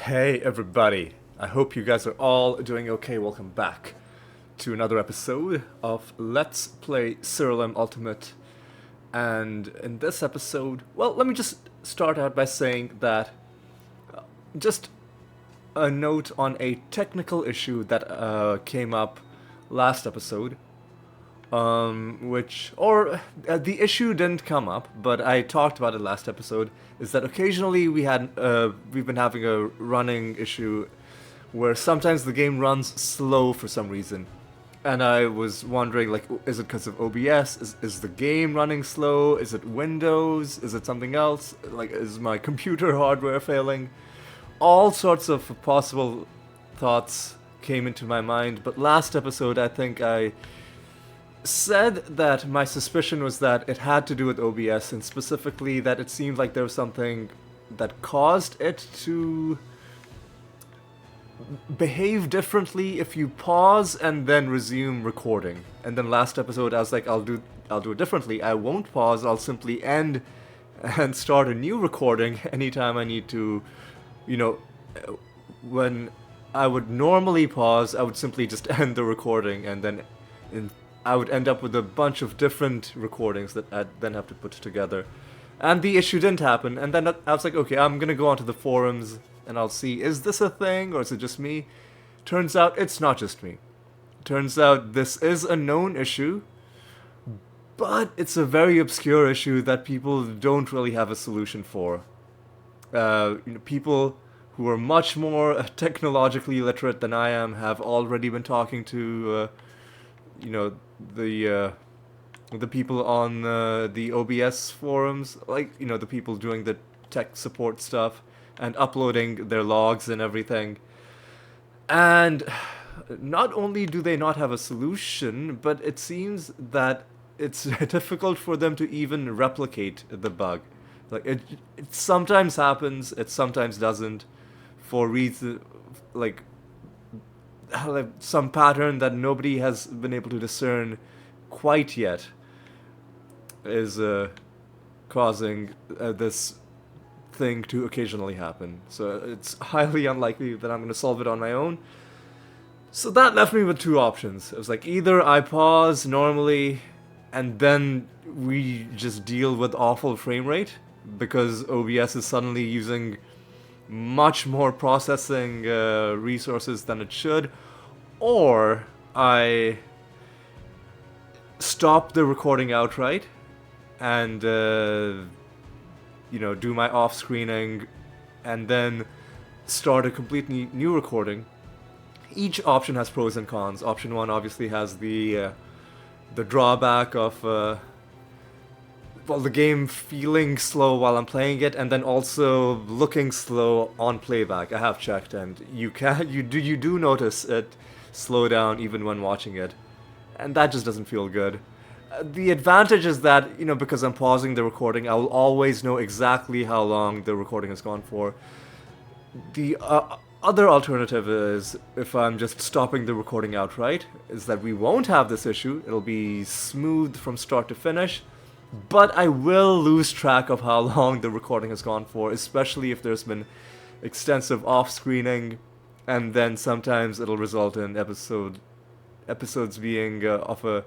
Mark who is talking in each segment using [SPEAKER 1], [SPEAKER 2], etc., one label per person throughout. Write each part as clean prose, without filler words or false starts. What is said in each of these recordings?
[SPEAKER 1] Hey everybody, I hope you guys are all doing okay. Welcome back to another episode of Let's Play Siralim Ultimate. And in this episode, well, let me just start out by saying that just a note on a technical issue that came up last episode. The issue didn't come up, but I talked about it last episode, is that occasionally we've been having a running issue where sometimes the game runs slow for some reason. And I was wondering, like, is it because of OBS? Is the game running slow? Is it Windows? Is it something else? Like, is my computer hardware failing? All sorts of possible thoughts came into my mind, but last episode I think I said that my suspicion was that it had to do with OBS, and specifically that it seemed like there was something that caused it to behave differently if you pause and then resume recording. And then last episode I was like, I'll do it differently. I won't pause, I'll simply end and start a new recording anytime I need to, when I would normally pause, I would simply just end the recording, and then I would end up with a bunch of different recordings that I'd then have to put together. And the issue didn't happen, and then I was like, okay, I'm gonna go onto the forums and I'll see, is this a thing or is it just me? Turns out it's not just me. Turns out this is a known issue, but it's a very obscure issue that people don't really have a solution for. People who are much more technologically literate than I am have already been talking to the people on the OBS forums, like, the people doing the tech support stuff and uploading their logs and everything. And not only do they not have a solution, but it seems that it's difficult for them to even replicate the bug. Like, it sometimes happens, it sometimes doesn't, for reason like some pattern that nobody has been able to discern quite yet is causing this thing to occasionally happen. So it's highly unlikely that I'm going to solve it on my own. So that left me with two options. It was like, either I pause normally and then we just deal with awful frame rate because OBS is suddenly using much more processing resources than it should, or I stop the recording outright and do my off-screening and then start a completely new recording. Each option has pros and cons. Option one obviously has the drawback of the game feeling slow while I'm playing it, and then also looking slow on playback. I have checked, and you do notice it slow down even when watching it, and that just doesn't feel good. The advantage is that, because I'm pausing the recording, I will always know exactly how long the recording has gone for. The other alternative is, if I'm just stopping the recording outright, is that we won't have this issue. It'll be smooth from start to finish, but I will lose track of how long the recording has gone for, especially if there's been extensive off-screening, and then sometimes it'll result in episodes being of a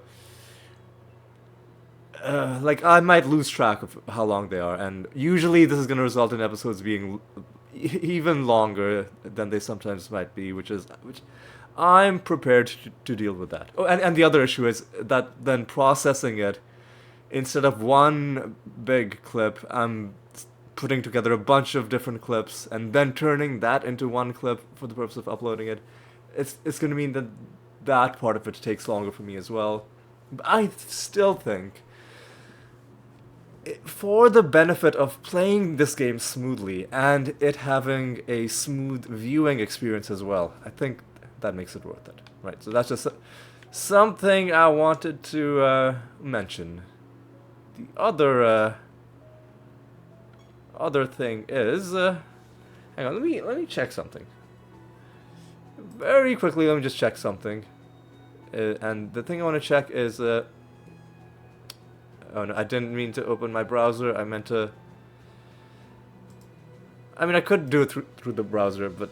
[SPEAKER 1] I might lose track of how long they are, and usually this is going to result in episodes being even longer than they sometimes might be, which I'm prepared to deal with that. Oh, and the other issue is that then processing it, instead of one big clip, I'm putting together a bunch of different clips and then turning that into one clip for the purpose of uploading it. It's going to mean that part of it takes longer for me as well. But I still think, for the benefit of playing this game smoothly and it having a smooth viewing experience as well, I think that makes it worth it. Right, so that's just something I wanted to mention. The other thing is, hang on, let me check something. Very quickly, let me just check something. And the thing I want to check is, oh no, I didn't mean to open my browser, I meant to I mean, I could do it through the browser, but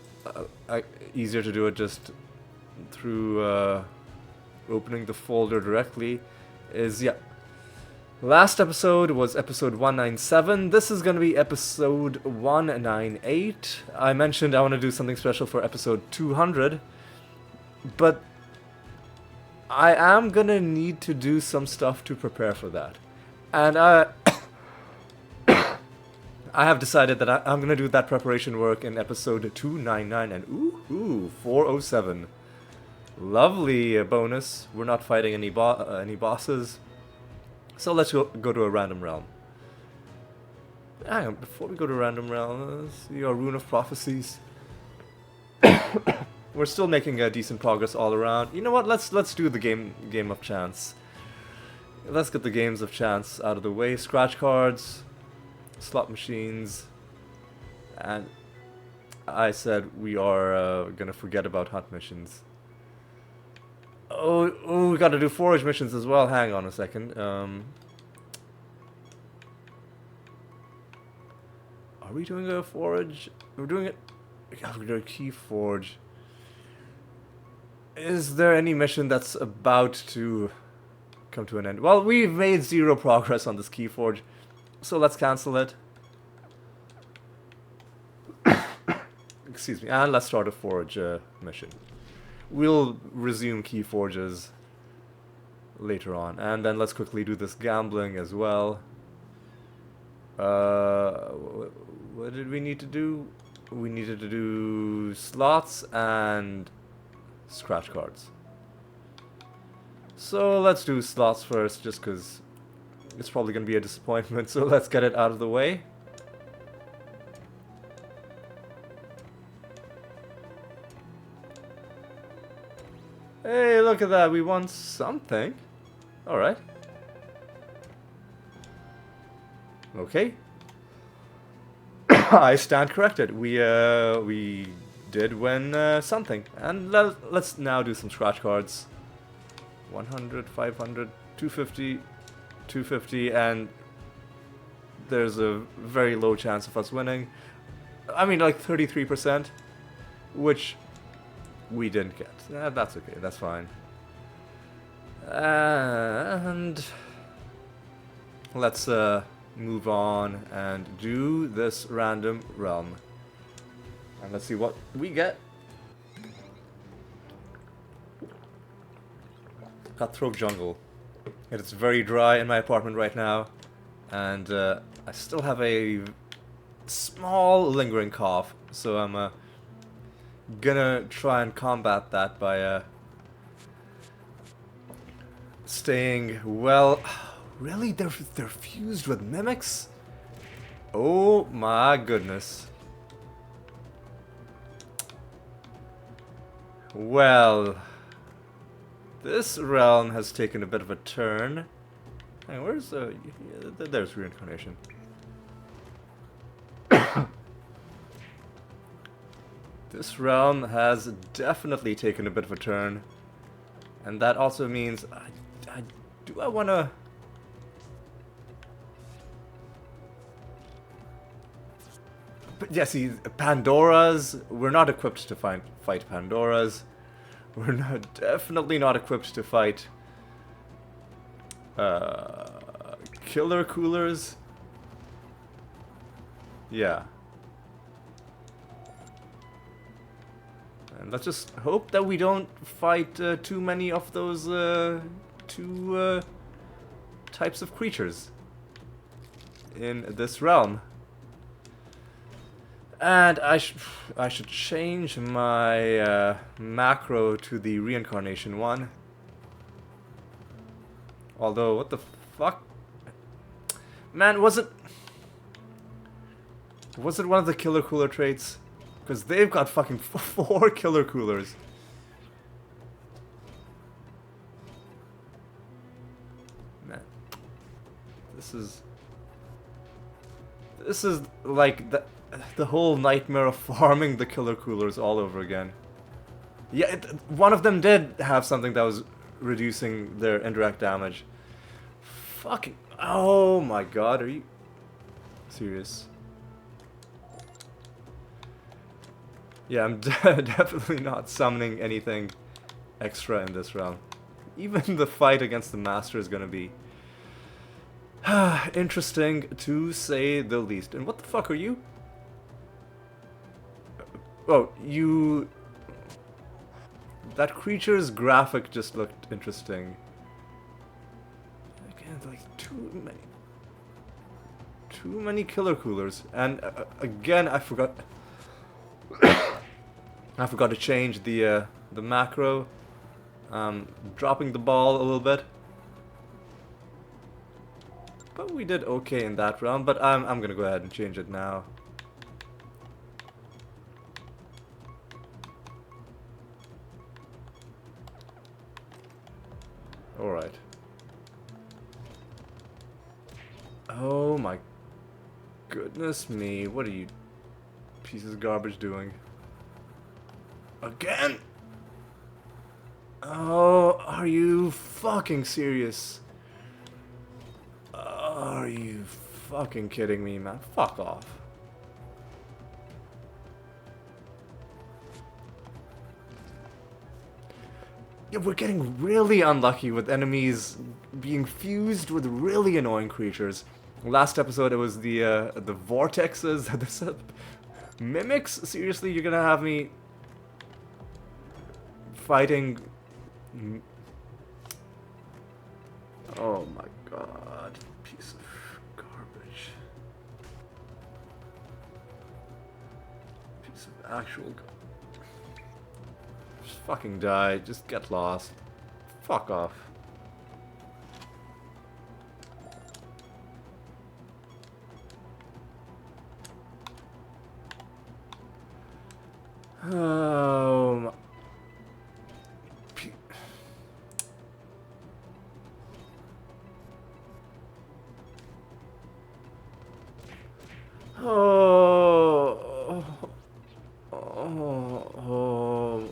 [SPEAKER 1] easier to do it just through opening the folder directly. Yeah. Last episode was episode 197. This is going to be episode 198. I mentioned I want to do something special for episode 200, but I am going to need to do some stuff to prepare for that. And I have decided that I'm going to do that preparation work in episode 299 and ooh, 407. Lovely bonus. We're not fighting any bosses. So let's go to a random realm. Hang on, before we go to random realm, let's see our Rune of Prophecies. We're still making decent progress all around. You know what? Let's do the game of chance. Let's get the games of chance out of the way. Scratch cards, slot machines, and I said we are gonna forget about hunt missions. Oh, we gotta do forage missions as well. Hang on a second. Are we doing a forage? We're doing it. We're doing a key forge. Is there any mission that's about to come to an end? Well, we've made 0 progress on this key forge, so let's cancel it. Excuse me, and let's start a forage mission. We'll resume key forges later on, and then let's quickly do this gambling as well. What did we need to do? We needed to do slots and scratch cards. So let's do slots first, just because it's probably going to be a disappointment, so let's get it out of the way. Hey, look at that, we won something. Alright. Okay. I stand corrected. We did win something. And let's now do some scratch cards. 100, 500, 250, 250, and there's a very low chance of us winning. I mean, like 33%, which we didn't get. That's okay, that's fine. And let's move on and do this random realm. And let's see what we get. Cutthroat Jungle. It's very dry in my apartment right now, and I still have a small lingering cough, so I'm gonna try and combat that by staying well. Really? They're fused with mimics? Oh my goodness. Well, this realm has taken a bit of a turn. Hey, where's there's reincarnation. This realm has definitely taken a bit of a turn, and that also means do I want to? But yeah, see, Pandoras. We're not equipped to fight Pandoras. We're definitely not equipped to fight killer coolers. Yeah. And let's just hope that we don't fight too many of those two types of creatures in this realm. And I should change my macro to the reincarnation one. Although, what the fuck? Man, was it one of the killer cooler traits? Because they've got fucking 4 killer coolers. Man, this is like the whole nightmare of farming the killer coolers all over again. Yeah, one of them did have something that was reducing their indirect damage. Fucking, oh my god, are you serious? Yeah, I'm definitely not summoning anything extra in this round. Even the fight against the Master is gonna be interesting to say the least. And what the fuck are you? Oh, you... That creature's graphic just looked interesting. Again, like too many killer coolers. And again, I forgot... I forgot to change the macro. Dropping the ball a little bit. But we did okay in that round, but I'm gonna go ahead and change it now. Alright. Oh my goodness me, what are you pieces of garbage doing? Again? Oh, are you fucking serious? Are you fucking kidding me, man? Fuck off. Yeah, we're getting really unlucky with enemies being fused with really annoying creatures. Last episode it was the vortexes, the mimics. Seriously, you're gonna have me fighting? Oh my god, piece of garbage. Piece of actual. Just fucking die. Just get lost. Fuck off. Oh my. Oh. Oh.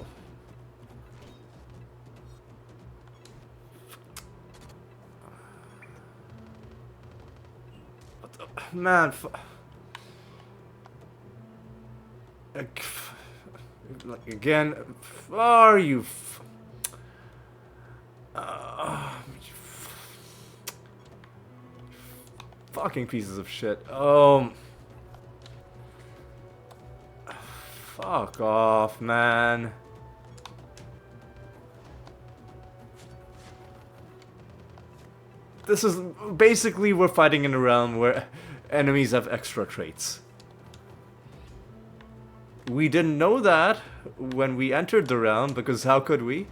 [SPEAKER 1] Man, like again, are you fucking pieces of shit. Fuck off, man. This is basically, we're fighting in a realm where enemies have extra traits. We didn't know that when we entered the realm, because how could we?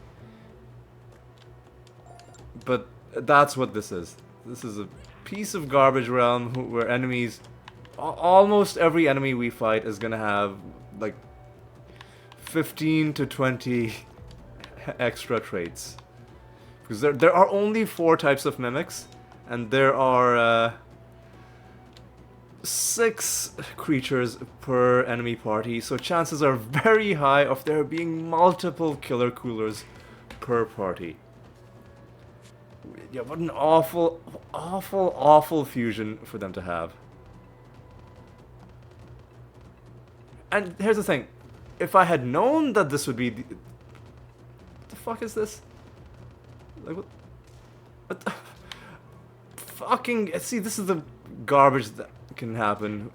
[SPEAKER 1] But that's what this is. This is a piece of garbage realm where enemies, almost every enemy we fight is gonna have like 15 to 20 extra traits. Because there are only 4 types of mimics, and there are 6 creatures per enemy party, so chances are very high of there being multiple killer coolers per party. Yeah, what an awful, awful, awful fusion for them to have. And here's the thing, if I had known that this would be what the fuck is this? Like, what the fucking, see, this is the garbage that can happen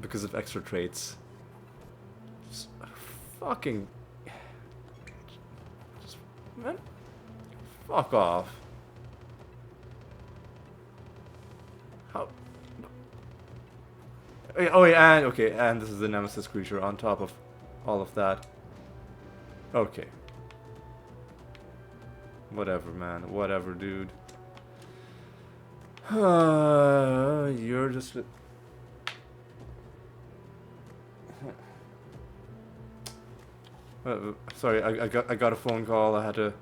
[SPEAKER 1] because of extra traits. Just fucking, just, man, fuck off. How? Oh yeah, and okay, and this is the Nemesis creature on top of all of that. Okay. Whatever, man. Whatever, dude. You're just... sorry, I got a phone call. I had to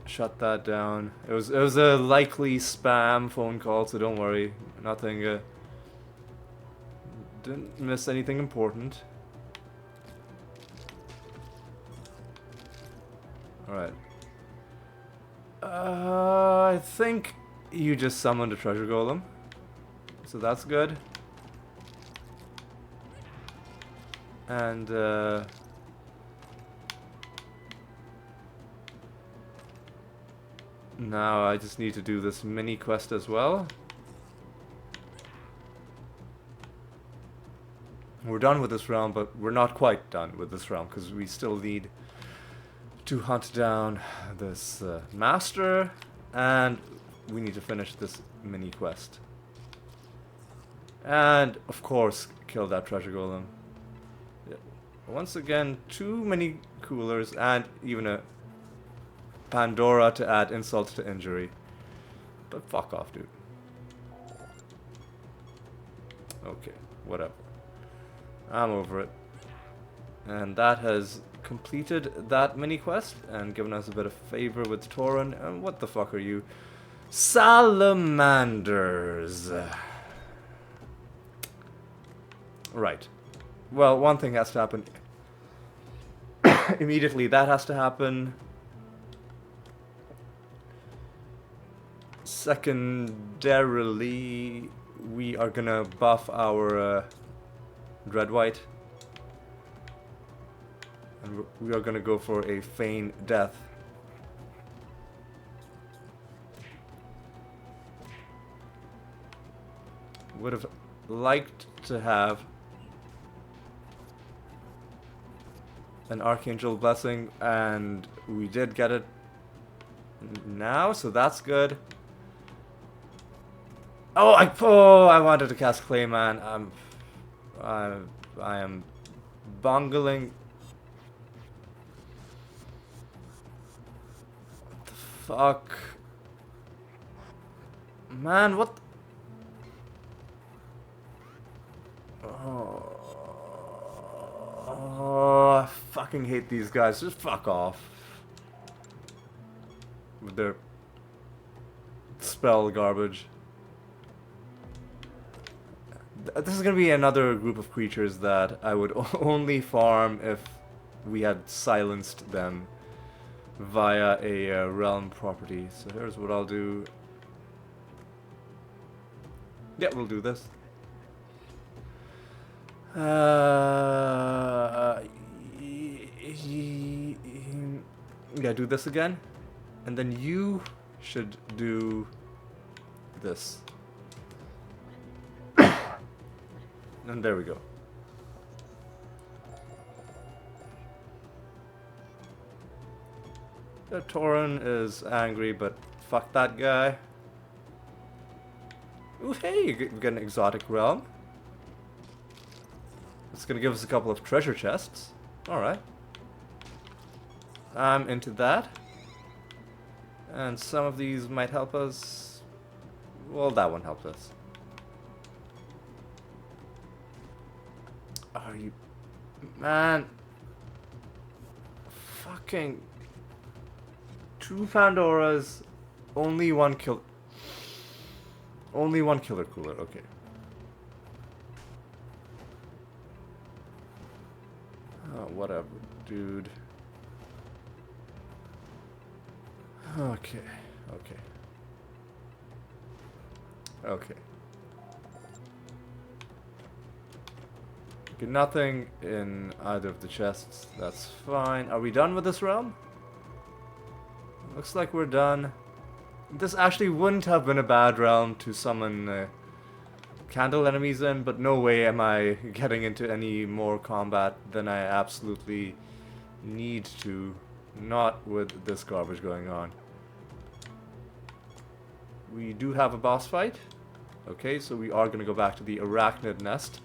[SPEAKER 1] shut that down. It was a likely spam phone call, so don't worry. Nothing. Didn't miss anything important. Alright. I think you just summoned a treasure golem. So that's good. And now I just need to do this mini quest as well. We're done with this realm, but we're not quite done with this realm because we still need to hunt down this master, and we need to finish this mini quest. And of course, kill that treasure golem. Yeah. Once again, too many coolers and even a Pandora to add insult to injury. But fuck off, dude. Okay, whatever. I'm over it. And that has completed that mini quest and given us a bit of favor with Tauren. And what the fuck are you? Salamanders. Right. Well, one thing has to happen. Immediately, that has to happen. Secondarily, we are gonna buff our Dread White. And we are gonna go for a feign death. Would have liked to have an Archangel Blessing, and we did get it now, so that's good. Oh, I wanted to cast Clayman. I am bungling. What the fuck? Man, what? Oh, I fucking hate these guys. Just fuck off. With their spell garbage. This is gonna be another group of creatures that I would only farm if we had silenced them via a realm property. So here's what I'll do. Yeah, we'll do this. Yeah, do this again. And then you should do this. And there we go. The Tauren is angry, but fuck that guy. Ooh, hey, you get an exotic realm. It's gonna give us a couple of treasure chests. Alright. I'm into that. And some of these might help us. Well, that one helped us. Are you... Man. Fucking... 2 Pandoras. Only one kill... Only one killer cooler, okay. Oh, whatever, dude. Okay, okay. Okay. Okay, nothing in either of the chests. That's fine. Are we done with this realm? Looks like we're done. This actually wouldn't have been a bad realm to summon candle enemies in, but no way am I getting into any more combat than I absolutely need to. Not with this garbage going on. We do have a boss fight. Okay, so we are going to go back to the arachnid nest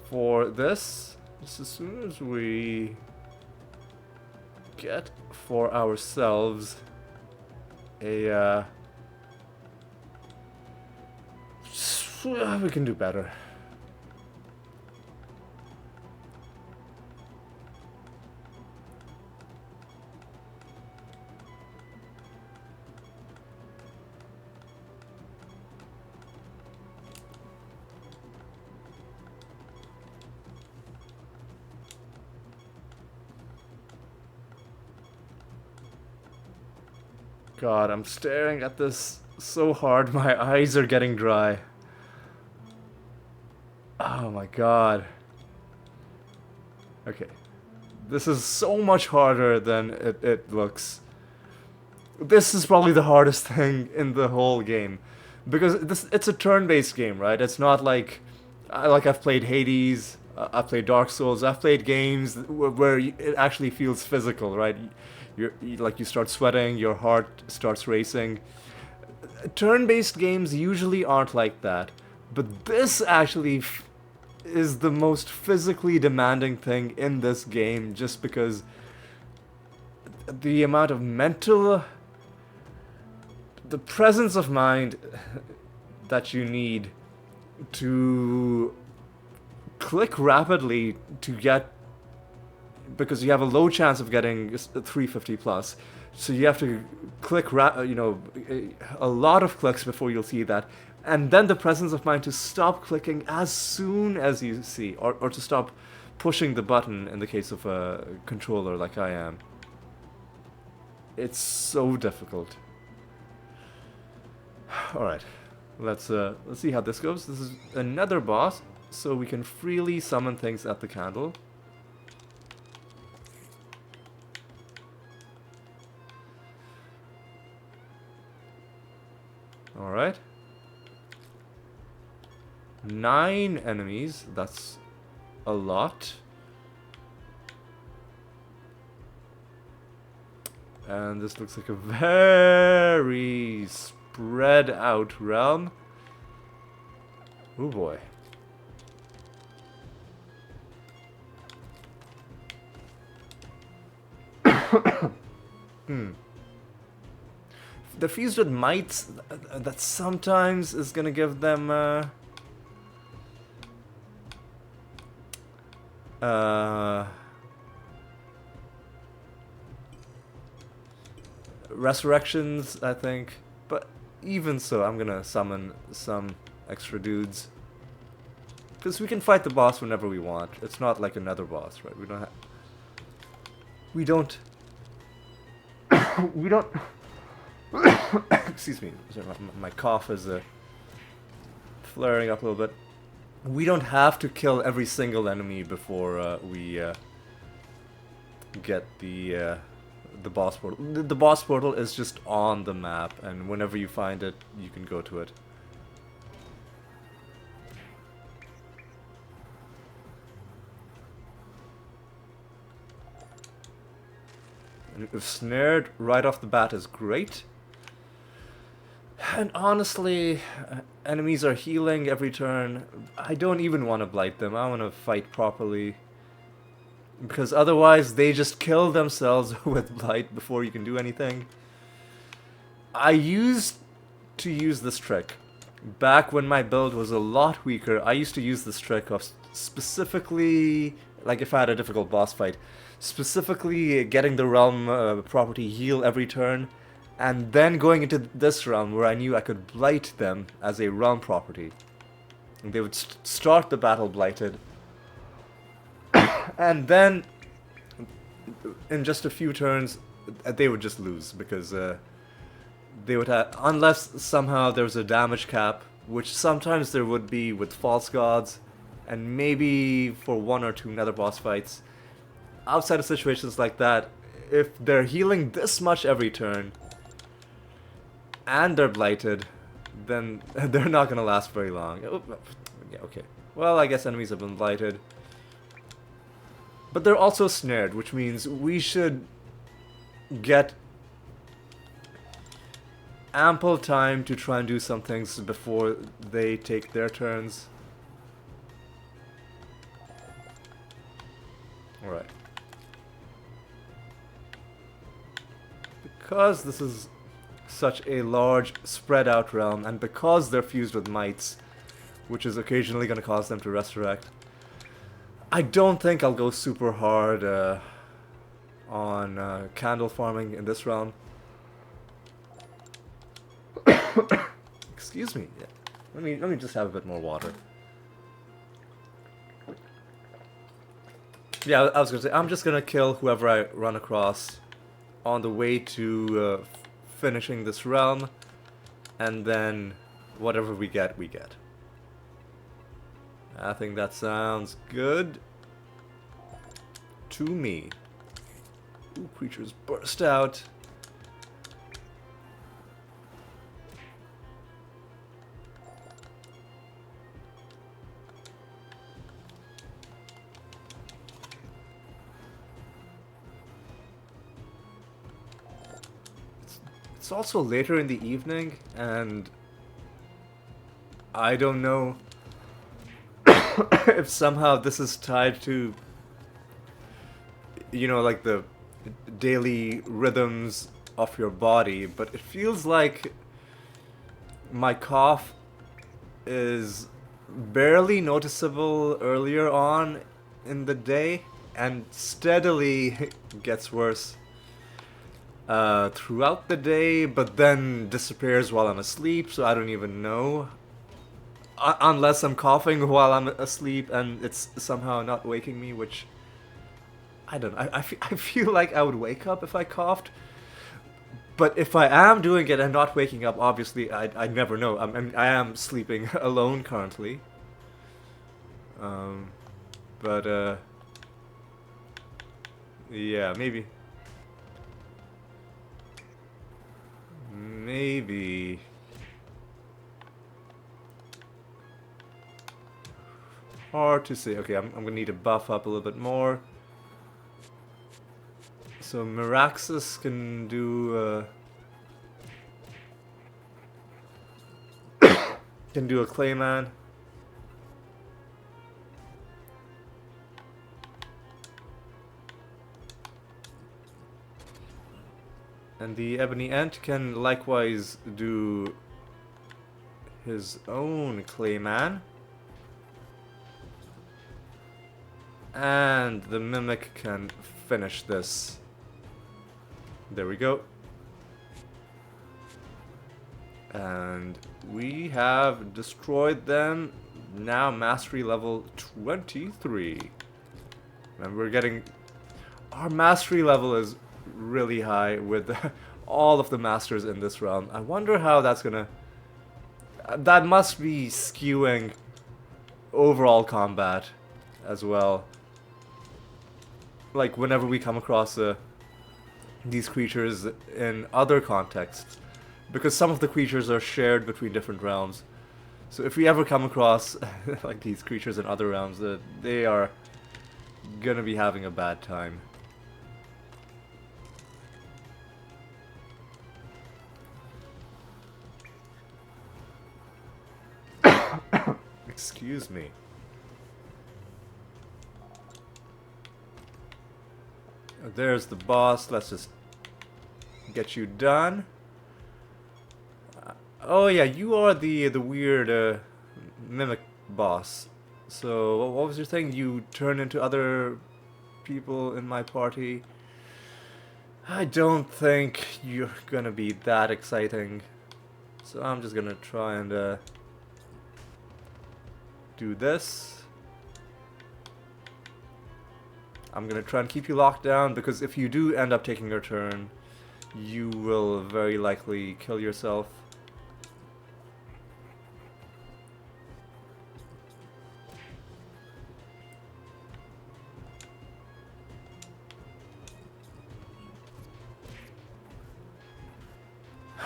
[SPEAKER 1] for this. Just as soon as we get for ourselves a we can do better. God, I'm staring at this so hard, my eyes are getting dry. Oh my god. Okay. This is so much harder than it looks. This is probably the hardest thing in the whole game. Because it's a turn-based game, right? It's not like I've played Hades, I've played Dark Souls, I've played games where it actually feels physical, right? You start sweating, your heart starts racing. Turn-based games usually aren't like that, but this actually is the most physically demanding thing in this game, just because the amount of the presence of mind that you need to click rapidly to get, because you have a low chance of getting 350 plus, so you have to click a lot of clicks before you'll see that, and then the presence of mind to stop clicking as soon as you see, or to stop pushing the button in the case of a controller like I am. It's so difficult. Alright, let's see how this goes. This is another boss, so we can freely summon things at the candle. Alright. 9 enemies, that's a lot. And this looks like a very spread out realm. Oh boy. They're fused with mites, that sometimes is gonna give them resurrections, I think. But even so, I'm gonna summon some extra dudes, because we can fight the boss whenever we want. It's not like another boss, right? We don't excuse me, my cough is flaring up a little bit. We don't have to kill every single enemy before we get the boss portal. The boss portal is just on the map, and whenever you find it, you can go to it. And if snared right off the bat is great. And honestly, enemies are healing every turn. I don't even want to blight them. I want to fight properly. Because otherwise, they just kill themselves with blight before you can do anything. I used to use this trick. Back when my build was a lot weaker, I used to use this trick of specifically, like if I had a difficult boss fight, specifically getting the realm property heal every turn, and then going into this realm where I knew I could blight them as a realm property. And they would start the battle blighted, and then in just a few turns they would just lose, because they would have, unless somehow there was a damage cap, which sometimes there would be with false gods, and maybe for 1 or 2 nether boss fights. Outside of situations like that, if they're healing this much every turn and they're blighted, then they're not gonna last very long. Yeah, okay. Well, I guess enemies have been blighted. But they're also snared, which means we should get ample time to try and do some things before they take their turns. Alright. Because this is such a large, spread out realm, and because they're fused with mites, which is occasionally going to cause them to resurrect, I don't think I'll go super hard on candle farming in this realm. Excuse me. Yeah. Let me just have a bit more water. Yeah, I was gonna say, I'm just gonna kill whoever I run across on the way to finishing this realm, and then whatever we get, we get. I think that sounds good. to me. Ooh, creatures burst out. It's also later in the evening, and I don't know if somehow this is tied to, you know, like the daily rhythms of your body, but it feels like my cough is barely noticeable earlier on in the day and steadily gets worse throughout the day, but then disappears while I'm asleep, so I don't even know. Unless I'm coughing while I'm asleep and it's somehow not waking me, which I don't know. I feel like I would wake up if I coughed. But if I am doing it and not waking up, obviously I never know. I am sleeping alone currently. But yeah, maybe. Maybe. Hard to say. Okay, I'm gonna need to buff up a little bit more. So Miraxus can do can do a Clayman. And the Ebony Ant can likewise do his own Clayman. And the Mimic can finish this. There we go. And we have destroyed them. Now mastery level 23. And we're getting... Our mastery level is really high with all of the masters in this realm. I wonder how that's gonna... That must be skewing overall combat as well. Like whenever we come across these creatures in other contexts. Because some of the creatures are shared between different realms. So if we ever come across like these creatures in other realms, they are gonna be having a bad time. Excuse me. There's the boss. Let's just get you done. Oh yeah, you are the weird mimic boss. So what was your thing? You turn into other people in my party. I don't think you're gonna be that exciting. So I'm just gonna try and do this. I'm gonna try and keep you locked down, because if you do end up taking your turn, you will very likely kill yourself.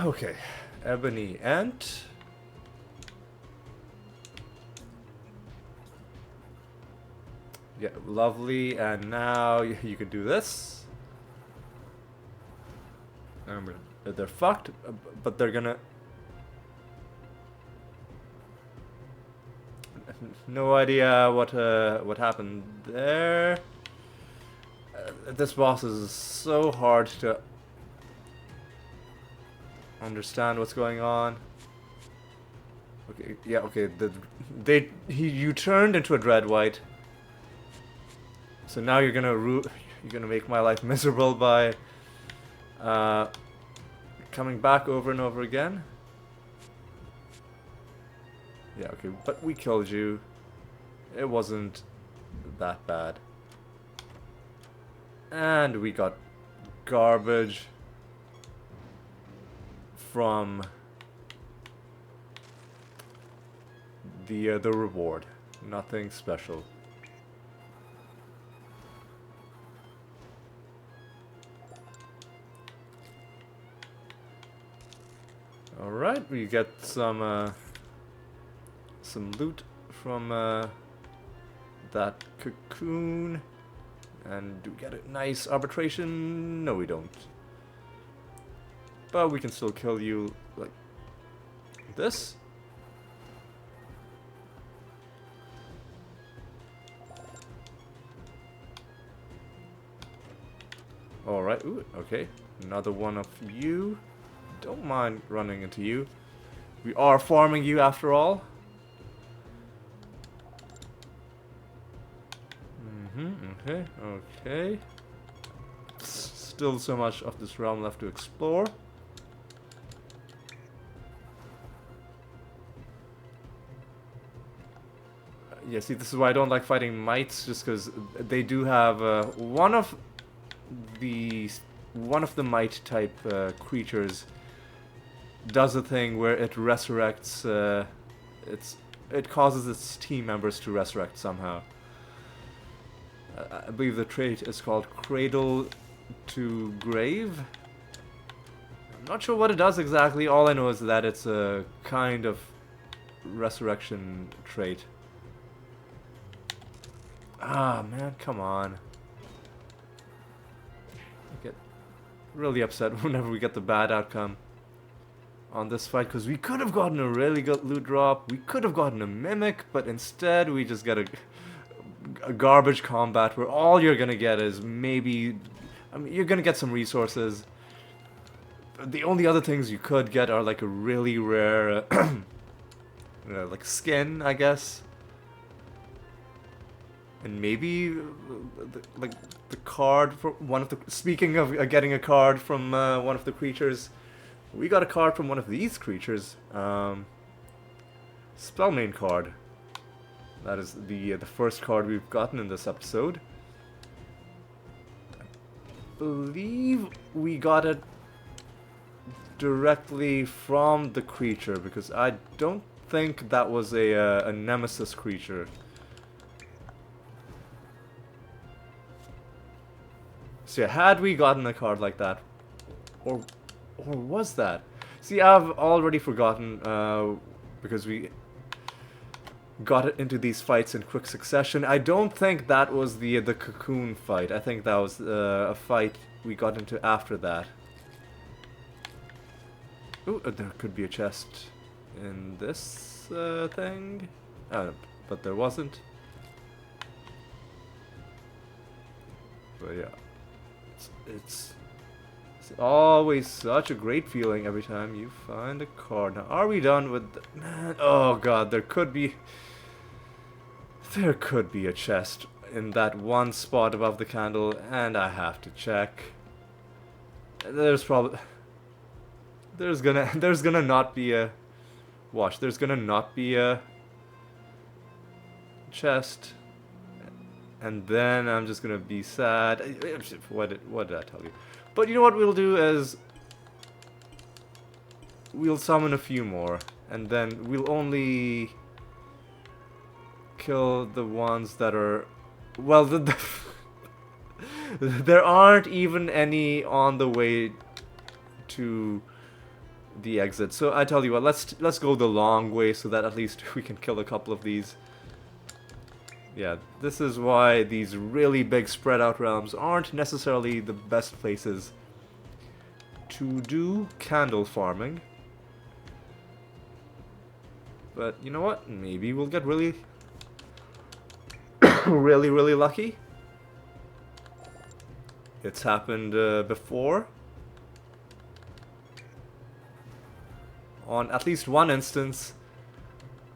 [SPEAKER 1] Okay, Ebony Ant. Yeah, lovely, and now you can do this. They're fucked, but they're gonna... No idea what happened there. This boss is so hard to understand what's going on. Okay, yeah, okay. You turned into a Dread White. So now you're gonna make my life miserable by coming back over and over again. Yeah, okay, but we killed you. It wasn't that bad. And we got garbage from the reward. Nothing special. Alright, we get some loot from that cocoon. And do we get a nice arbitration? No, we don't. But we can still kill you like this. Alright, ooh, okay. Another one of you. Don't mind running into you. We are farming you after all. Okay, okay. Still so much of this realm left to explore. Yeah, see, this is why I don't like fighting mites, just because they do have one of the mite type creatures does a thing where it resurrects. It causes its team members to resurrect somehow. I believe the trait is called Cradle to Grave. I'm not sure what it does exactly. All I know is that it's a kind of resurrection trait. Ah, man, come on. I get really upset whenever we get the bad outcome on this fight, because we could have gotten a really good loot drop. We could have gotten a mimic, but instead we just get a garbage combat where all you're gonna get is maybe, I mean, you're gonna get some resources. The only other things you could get are like a really rare like skin, I guess, and maybe like the card for one of the, speaking of getting a card from one of the creatures, we got a card from one of these creatures, Spellmain card. That is the first card we've gotten in this episode. I believe we got it directly from the creature, because I don't think that was a nemesis creature. So yeah, had we gotten a card like that, or was that? See, I've already forgotten because we got it into these fights in quick succession. I don't think that was the cocoon fight. I think that was a fight we got into after that. Ooh, there could be a chest in this thing, but there wasn't. But yeah, it's always such a great feeling every time you find a card. Now, are we done with the, man? Oh god, there could be a chest in that one spot above the candle, and I have to check. There's gonna not be a there's gonna not be a chest, and then I'm just gonna be sad. What did I tell you? But you know what we'll do is we'll summon a few more, and then we'll only kill the ones that are, well, there aren't even any on the way to the exit. So I tell you what, let's go the long way so that at least we can kill a couple of these. Yeah, this is why these really big spread out realms aren't necessarily the best places to do candle farming. But you know what? Maybe we'll get really really lucky. It's happened before. On at least one instance,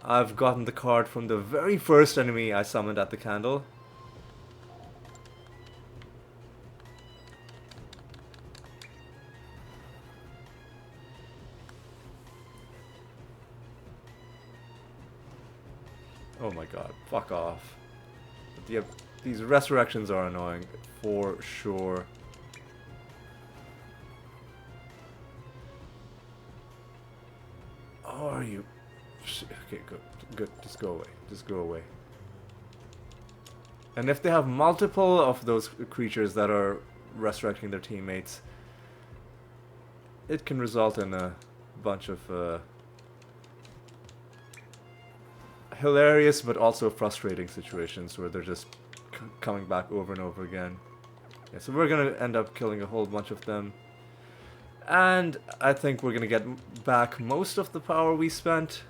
[SPEAKER 1] I've gotten the card from the very first enemy I summoned at the candle. Oh my god, fuck off. But yeah, these resurrections are annoying, for sure. Oh, are you... Okay, good. Just go away. And if they have multiple of those creatures that are resurrecting their teammates, it can result in a bunch of hilarious but also frustrating situations where they're just coming back over and over again. Yeah, so we're gonna end up killing a whole bunch of them. And I think we're gonna get back most of the power we spent.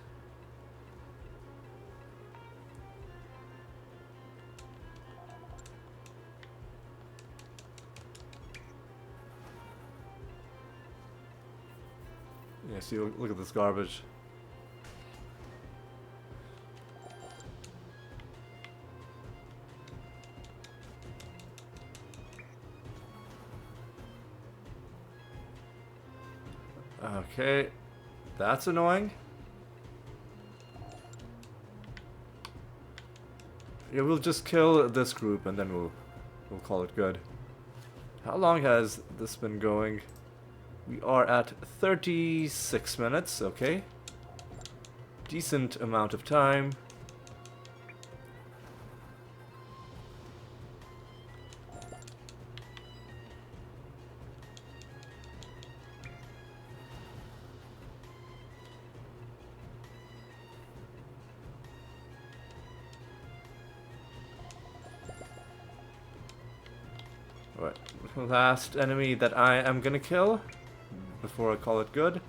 [SPEAKER 1] Yeah, see, look at this garbage. Okay, that's annoying. Yeah, we'll just kill this group and then we'll call it good. How long has this been going? We are at 36 minutes, okay. Decent amount of time. Alright, last enemy that I am gonna kill before I call it good.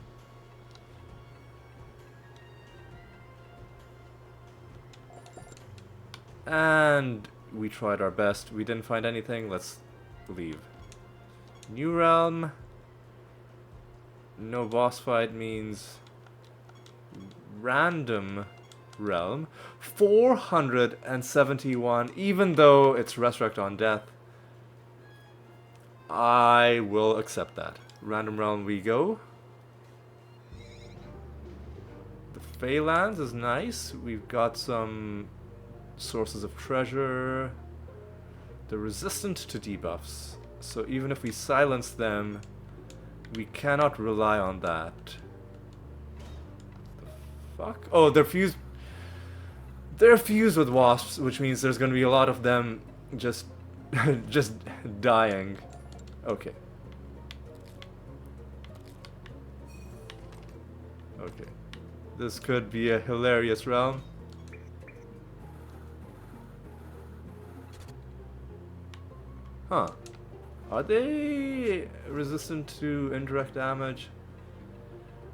[SPEAKER 1] And we tried our best. We didn't find anything. Let's leave. New realm. No boss fight means random realm. 471, even though it's resurrect on death. I will accept that. Random realm we go. The Phalanx is nice. We've got some sources of treasure. They're resistant to debuffs. So even if we silence them, we cannot rely on that. The fuck? Oh, they're fused. They're fused with wasps, which means there's gonna be a lot of them just just dying. Okay. Okay. This could be a hilarious realm. Huh. Are they resistant to indirect damage?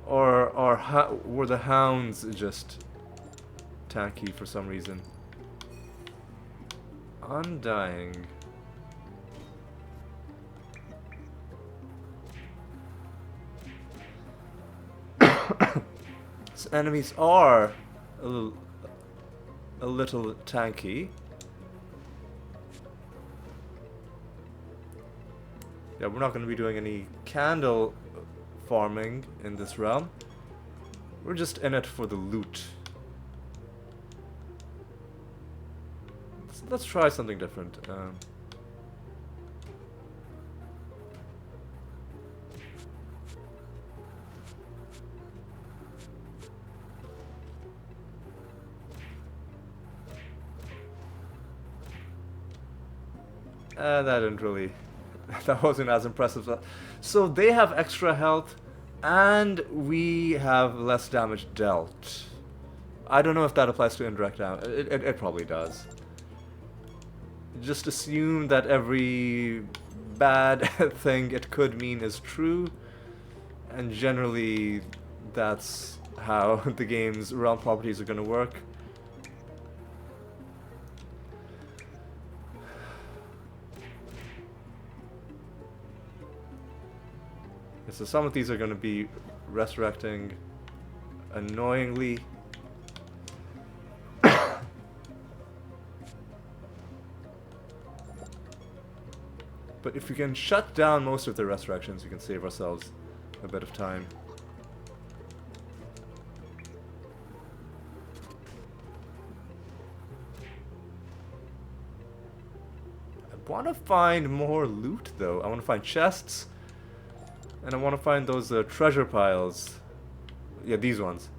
[SPEAKER 1] Or were the hounds just tanky for some reason? Undying. So enemies are a little tanky. Yeah, we're not going to be doing any candle farming in this realm. We're just in it for the loot. Let's try something different. That didn't really... that wasn't as impressive. So they have extra health, and we have less damage dealt. I don't know if that applies to indirect damage. It probably does. Just assume that every bad thing it could mean is true, and generally that's how the game's realm properties are going to work. So some of these are going to be resurrecting annoyingly. But if we can shut down most of the resurrections, we can save ourselves a bit of time. I want to find more loot though. I want to find chests. And I want to find those treasure piles. Yeah, these ones.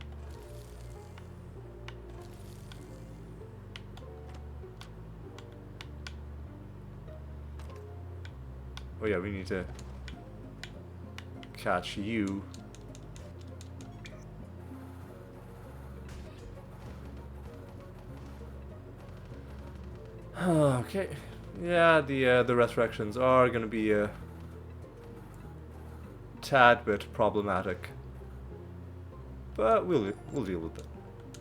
[SPEAKER 1] Oh yeah, we need to catch you. Okay. Yeah, the resurrections are gonna be a tad bit problematic, but we'll deal with it.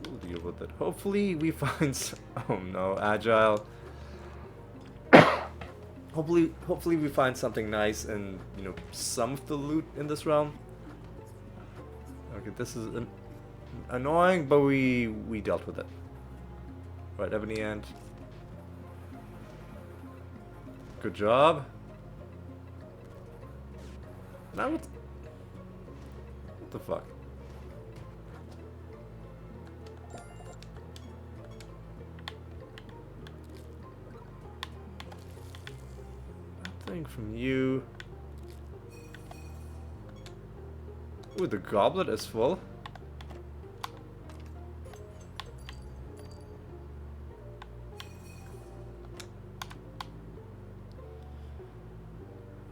[SPEAKER 1] We'll deal with it. Hopefully we find. Oh no, agile. Hopefully we find something nice and some of the loot in this realm. Okay, this is annoying, but we dealt with it. Right, Ebony Ant. Good job. Now what the fuck? Nothing from you. Ooh, the goblet is full.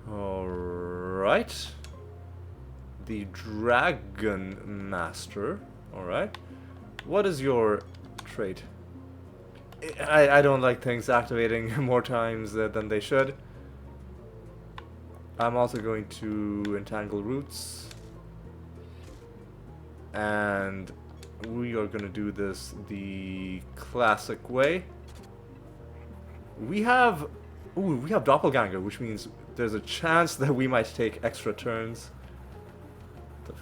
[SPEAKER 1] Alright. The Dragon Master. Alright. What is your trait? I don't like things activating more times than they should. I'm also going to entangle roots. And we are going to do this the classic way. We have Doppelganger, which means there's a chance that we might take extra turns. The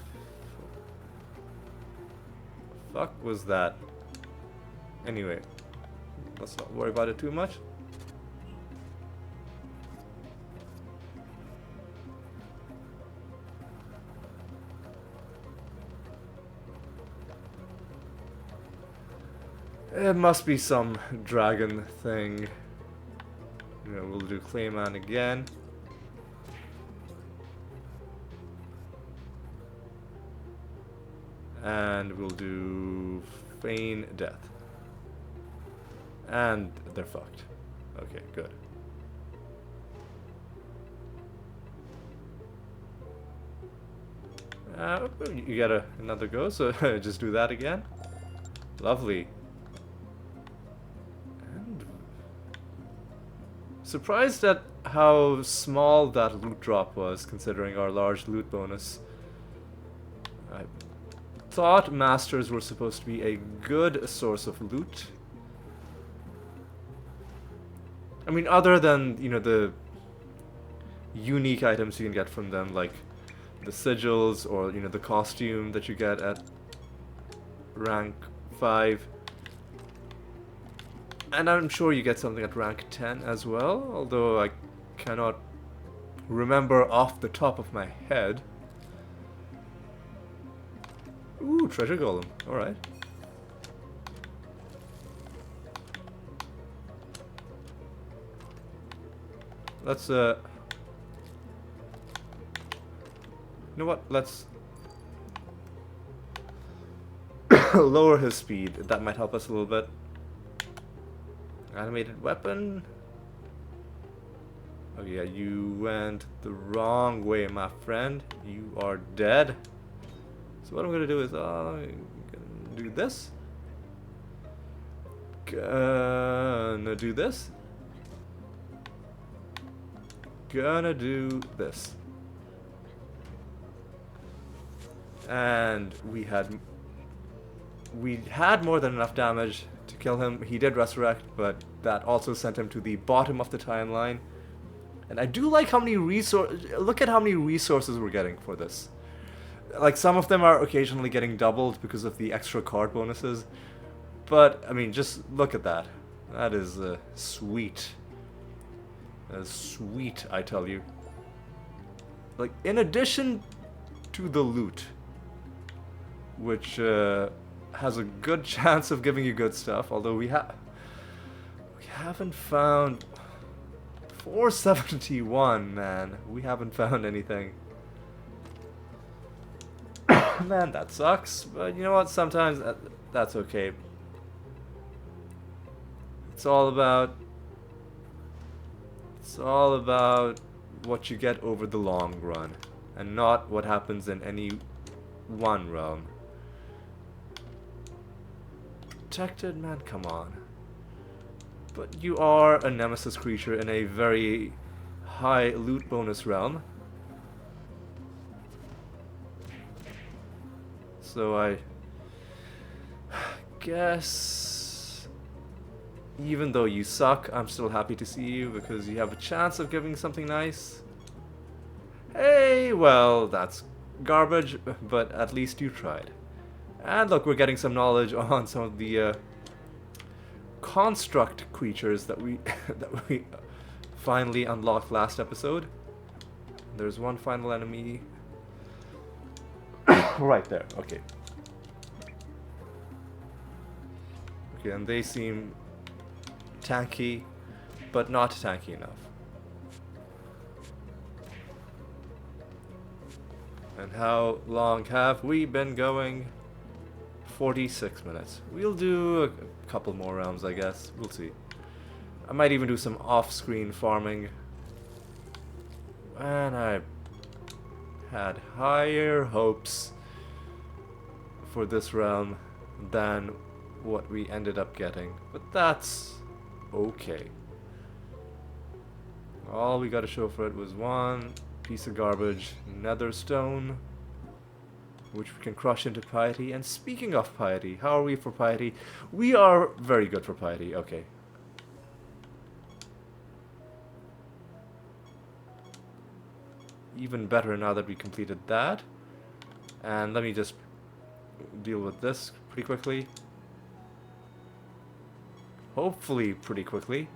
[SPEAKER 1] fuck was that? Anyway, let's not worry about it too much. It must be some dragon thing. We'll do Clayman again. And we'll do Feign Death. And they're fucked. Okay, good. You get another go, so just do that again. Lovely. And surprised at how small that loot drop was, considering our large loot bonus. I thought masters were supposed to be a good source of loot. I mean, other than, the unique items you can get from them, like the sigils or, the costume that you get at rank 5. And I'm sure you get something at rank 10 as well, although I cannot remember off the top of my head. Ooh, treasure golem. Alright. Let's, you know what? Let's lower his speed. That might help us a little bit. Animated weapon. Oh yeah, you went the wrong way, my friend. You are dead. So what I'm gonna do is, I'm gonna do this. Gonna do this. Gonna do this. And we had more than enough damage to kill him. He did resurrect, but that also sent him to the bottom of the timeline. And I do like how many look at how many resources we're getting for this. Like, some of them are occasionally getting doubled because of the extra card bonuses. But, I mean, just look at that. That is sweet. That is sweet, I tell you. Like, in addition to the loot, which has a good chance of giving you good stuff, although we haven't found 471, man. We haven't found anything. Man, that sucks, but you know what? Sometimes that's okay. It's all about what you get over the long run, and not what happens in any one realm. Protected, man, come on. But you are a nemesis creature in a very high loot bonus realm. So I guess even though you suck, I'm still happy to see you because you have a chance of giving something nice. Hey, well, that's garbage, but at least you tried. And look, we're getting some knowledge on some of the construct creatures that we that we finally unlocked last episode. There's one final enemy right there. Okay. Okay, and they seem tanky, but not tanky enough. And how long have we been going? 46 minutes. We'll do a couple more rounds, I guess. We'll see. I might even do some off-screen farming. And I had higher hopes for this realm than what we ended up getting. But that's okay. All we got to show for it was one piece of garbage, nether stone, which we can crush into piety. And speaking of piety, how are we for piety? We are very good for piety. Okay. Even better now that we completed that. And let me just deal with this pretty quickly. Hopefully pretty quickly.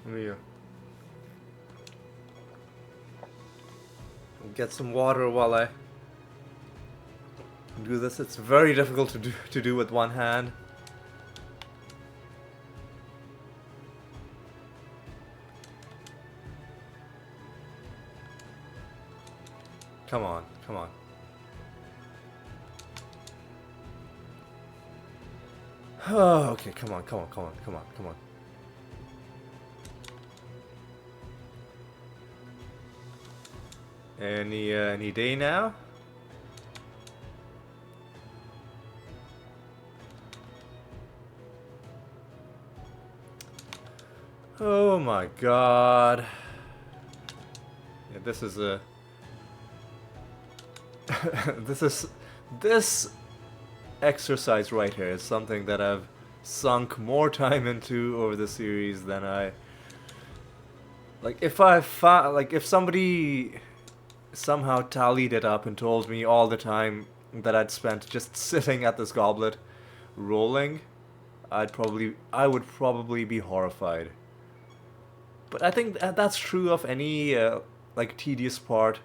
[SPEAKER 1] Let me get some water while I do this. It's very difficult to do with one hand. Come on, come on. Oh, okay, come on, come on, come on, come on, come on. Any day now? Oh my god. Yeah, this is a this exercise right here is something that I've sunk more time into over the series than I like. If somebody somehow tallied it up and told me all the time that I'd spent just sitting at this goblet rolling, I would probably be horrified. But I think that's true of any like tedious part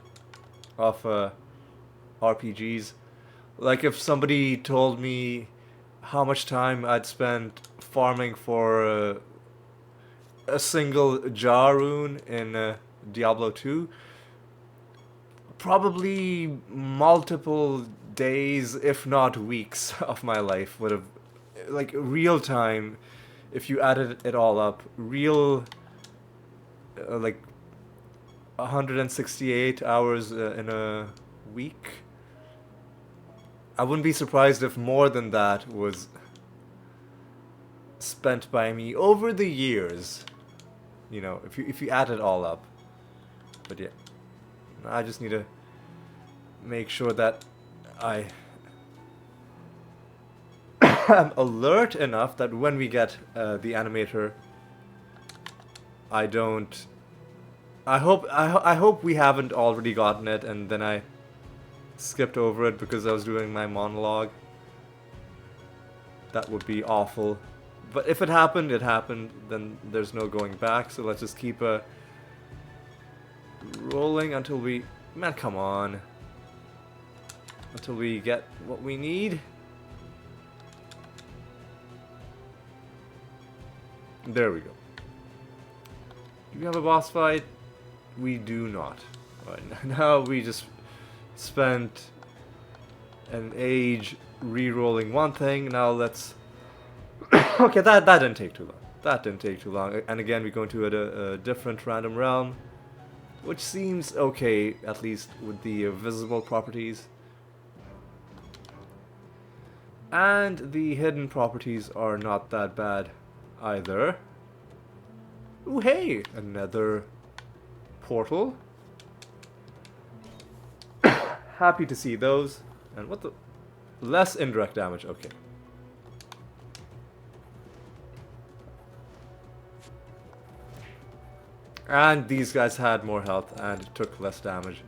[SPEAKER 1] of RPGs. Like if somebody told me how much time I'd spent farming for a single jar rune in Diablo 2, probably multiple days, if not weeks, of my life would have, like real time, if you added it all up, real like 168 hours in a week. I wouldn't be surprised if more than that was spent by me over the years. You know, if you add it all up. But yeah, I just need to make sure that I am alert enough that when we get the animator, I don't. I hope we haven't already gotten it, and then I skipped over it because I was doing my monologue. That would be awful. But if it happened, it happened. Then there's no going back. So let's just keep rolling until we. Man, come on. Until we get what we need. There we go. Do we have a boss fight? We do not. Right now we just spent an age re-rolling one thing. Now let's. Okay, that didn't take too long. That didn't take too long. And again, we go into a different random realm. which seems okay, at least with the visible properties. And the hidden properties are not that bad either. Ooh, hey! Another portal. Happy to see those. And what the... Less indirect damage, okay. And these guys had more health and took less damage.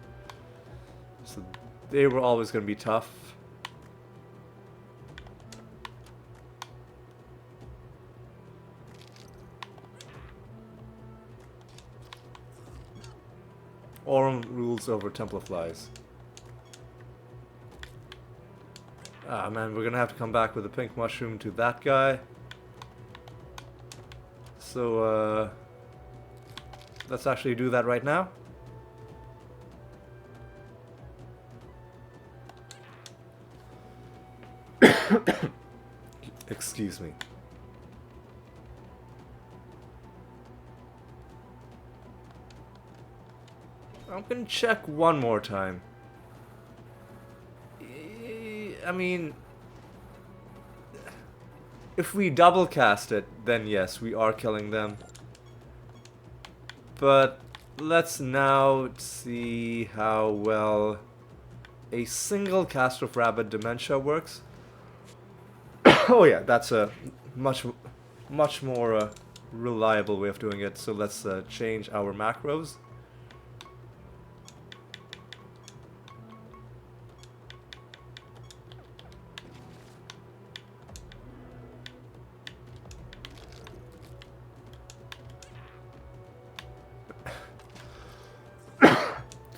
[SPEAKER 1] So they were always going to be tough. Aurum rules over Temple of Flies. Ah man, we're gonna have to come back with a pink mushroom to that guy. So, let's actually do that right now. Excuse me. I'm gonna check one more time. I mean, if we double cast it, then yes, we are killing them. But let's now see how well a single cast of Rabid Dementia works. Oh yeah, that's a much more reliable way of doing it. So let's change our macros.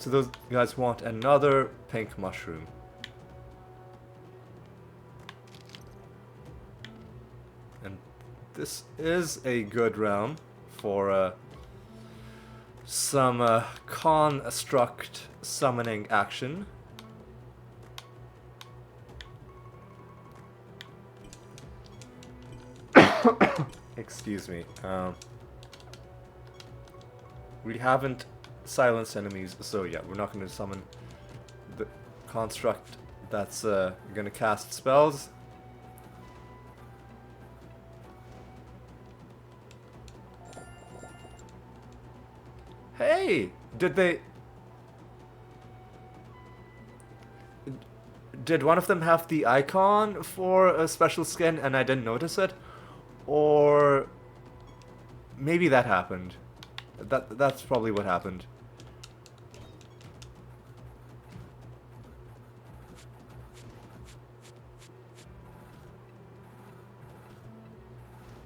[SPEAKER 1] So those guys want another pink mushroom. And this is a good realm for some construct summoning action. Excuse me. We haven't silenced enemies, so yeah, we're not going to summon the construct that's going to cast spells. Hey! Did one of them have the icon for a special skin and I didn't notice it? Or maybe that happened. That's probably what happened.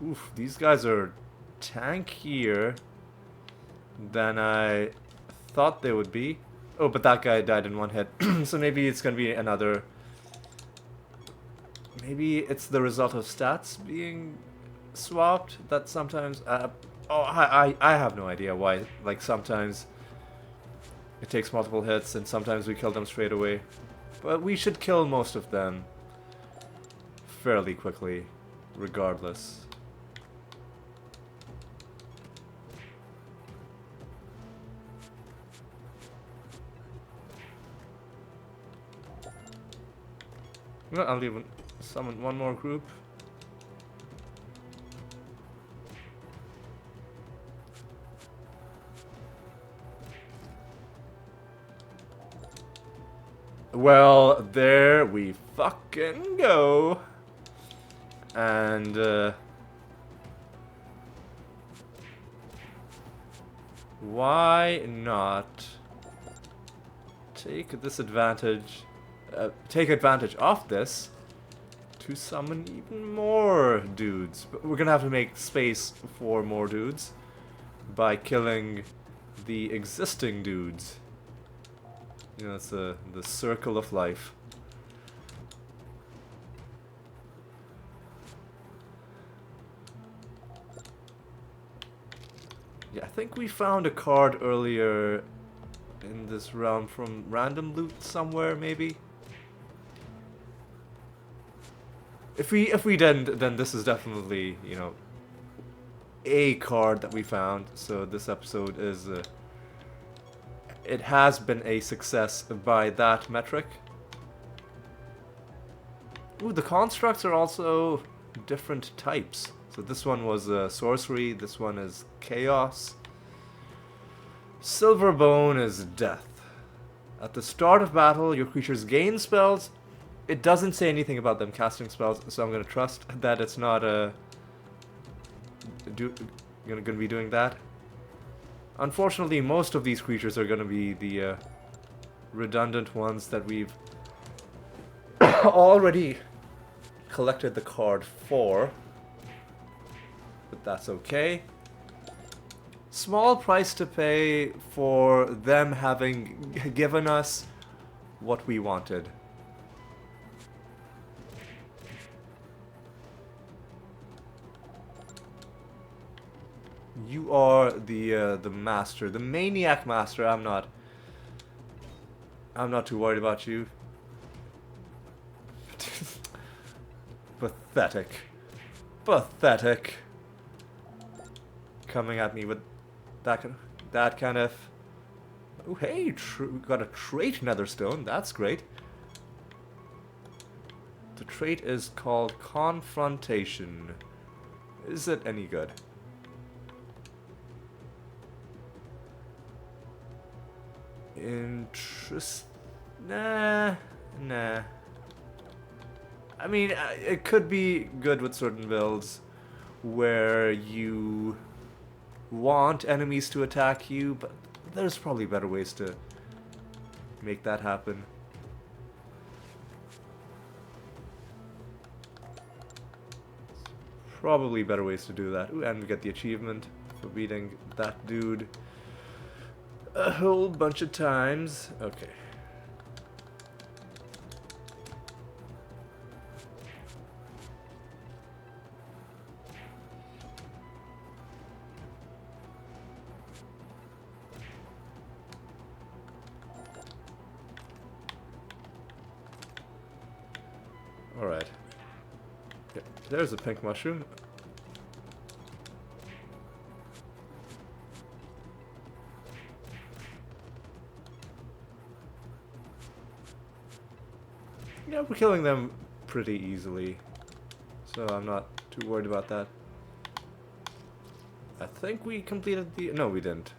[SPEAKER 1] Oof, these guys are tankier than I thought they would be. Oh, but that guy died in one hit. So maybe it's gonna be another... Maybe it's the result of stats being swapped that sometimes... I have no idea why. Like, sometimes it takes multiple hits and sometimes we kill them straight away. But we should kill most of them fairly quickly, regardless. Well, I'll even summon one more group. Well, there we fucking go. And, why not take this advantage, take advantage of this to summon even more dudes. But we're gonna have to make space for more dudes by killing the existing dudes. You know, it's the circle of life. Yeah, I think we found a card earlier in this realm from random loot somewhere, maybe. If we didn't, then this is definitely, you know, a card that we found. So this episode is it has been a success by that metric. Ooh, the constructs are also different types. So this one was sorcery, this one is chaos. Silverbone is death. At the start of battle, your creatures gain spells. It doesn't say anything about them casting spells, so I'm gonna trust that it's not gonna be doing that. Unfortunately, most of these creatures are gonna be the redundant ones that we've already collected the card for. But that's okay. Small price to pay for them having given us what we wanted. You are the master, the maniac master. I'm not too worried about you. Pathetic. Pathetic. Coming at me with that kind of... Oh, hey, we got a trait netherstone. That's great. The trait is called Confrontation. Is it any good? Nah. I mean, it could be good with certain builds where you want enemies to attack you, but there's probably better ways to make that happen. Probably better ways to do that. Ooh, and we get the achievement for beating that dude a whole bunch of times. Okay. Alright. Yeah, there's a pink mushroom. Yeah, we're killing them pretty easily, so I'm not too worried about that. I think we completed the... No, we didn't.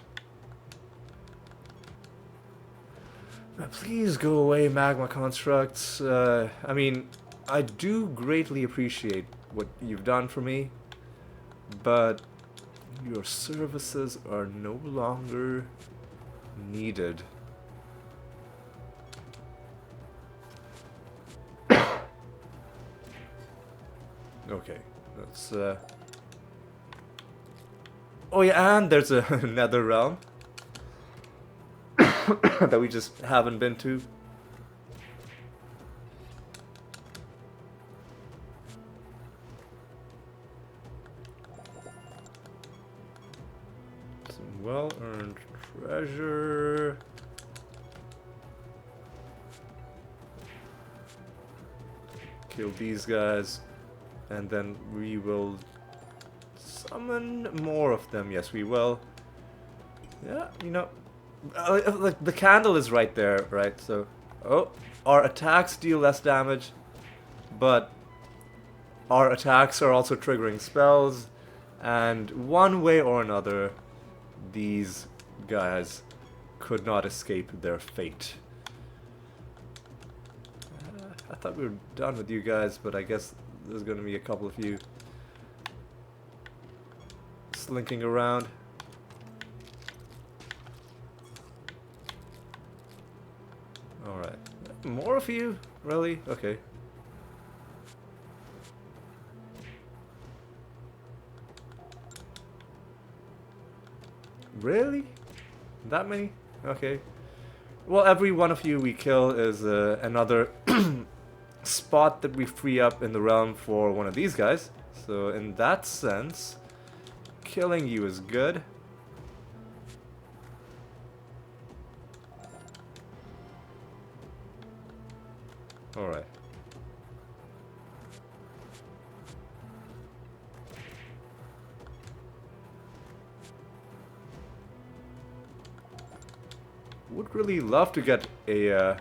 [SPEAKER 1] Please go away, magma constructs. I mean, I do greatly appreciate what you've done for me, but your services are no longer needed. Okay, that's oh yeah, and there's a nether realm that we just haven't been to. Some well-earned treasure. Kill these guys. And then we will summon more of them. Yes, we will. Yeah, you know, like the candle is right there, right? So, oh, our attacks deal less damage, but our attacks are also triggering spells, and one way or another, these guys could not escape their fate. I thought we were done with you guys, but I guess there's going to be a couple of you slinking around. Alright. More of you? Really? Okay. Really? That many? Okay. Well, every one of you we kill is another spot that we free up in the realm for one of these guys. So in that sense, killing you is good. Alright. Would really love to get a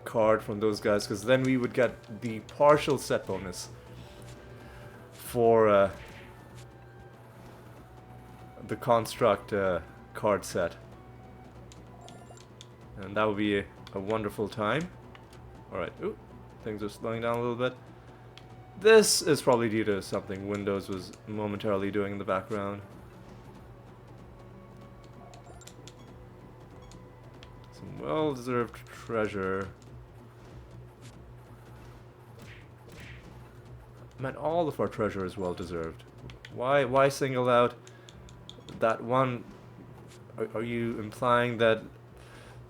[SPEAKER 1] card from those guys, because then we would get the partial set bonus for the construct card set, and that would be a wonderful time. Alright, ooh, things are slowing down a little bit. This is probably due to something Windows was momentarily doing in the background. Some well-deserved treasure. Man, all of our treasure is well-deserved. Why single out that one? Are you implying that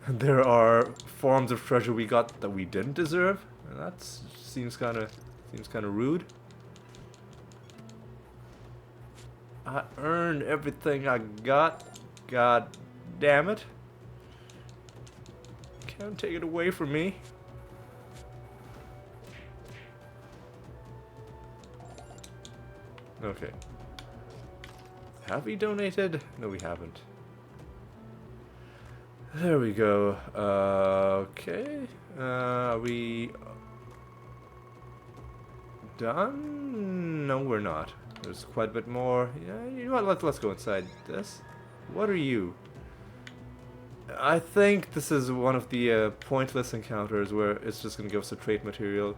[SPEAKER 1] there are forms of treasure we got that we didn't deserve? That seems kind of rude. I earned everything I got. God damn it! Can't take it away from me. Okay. Have we donated? No, we haven't. There we go. Okay. Are we done? No, we're not. There's quite a bit more. Yeah, you know what? Let's go inside this. What are you? I think this is one of the pointless encounters where it's just gonna give us a trait material.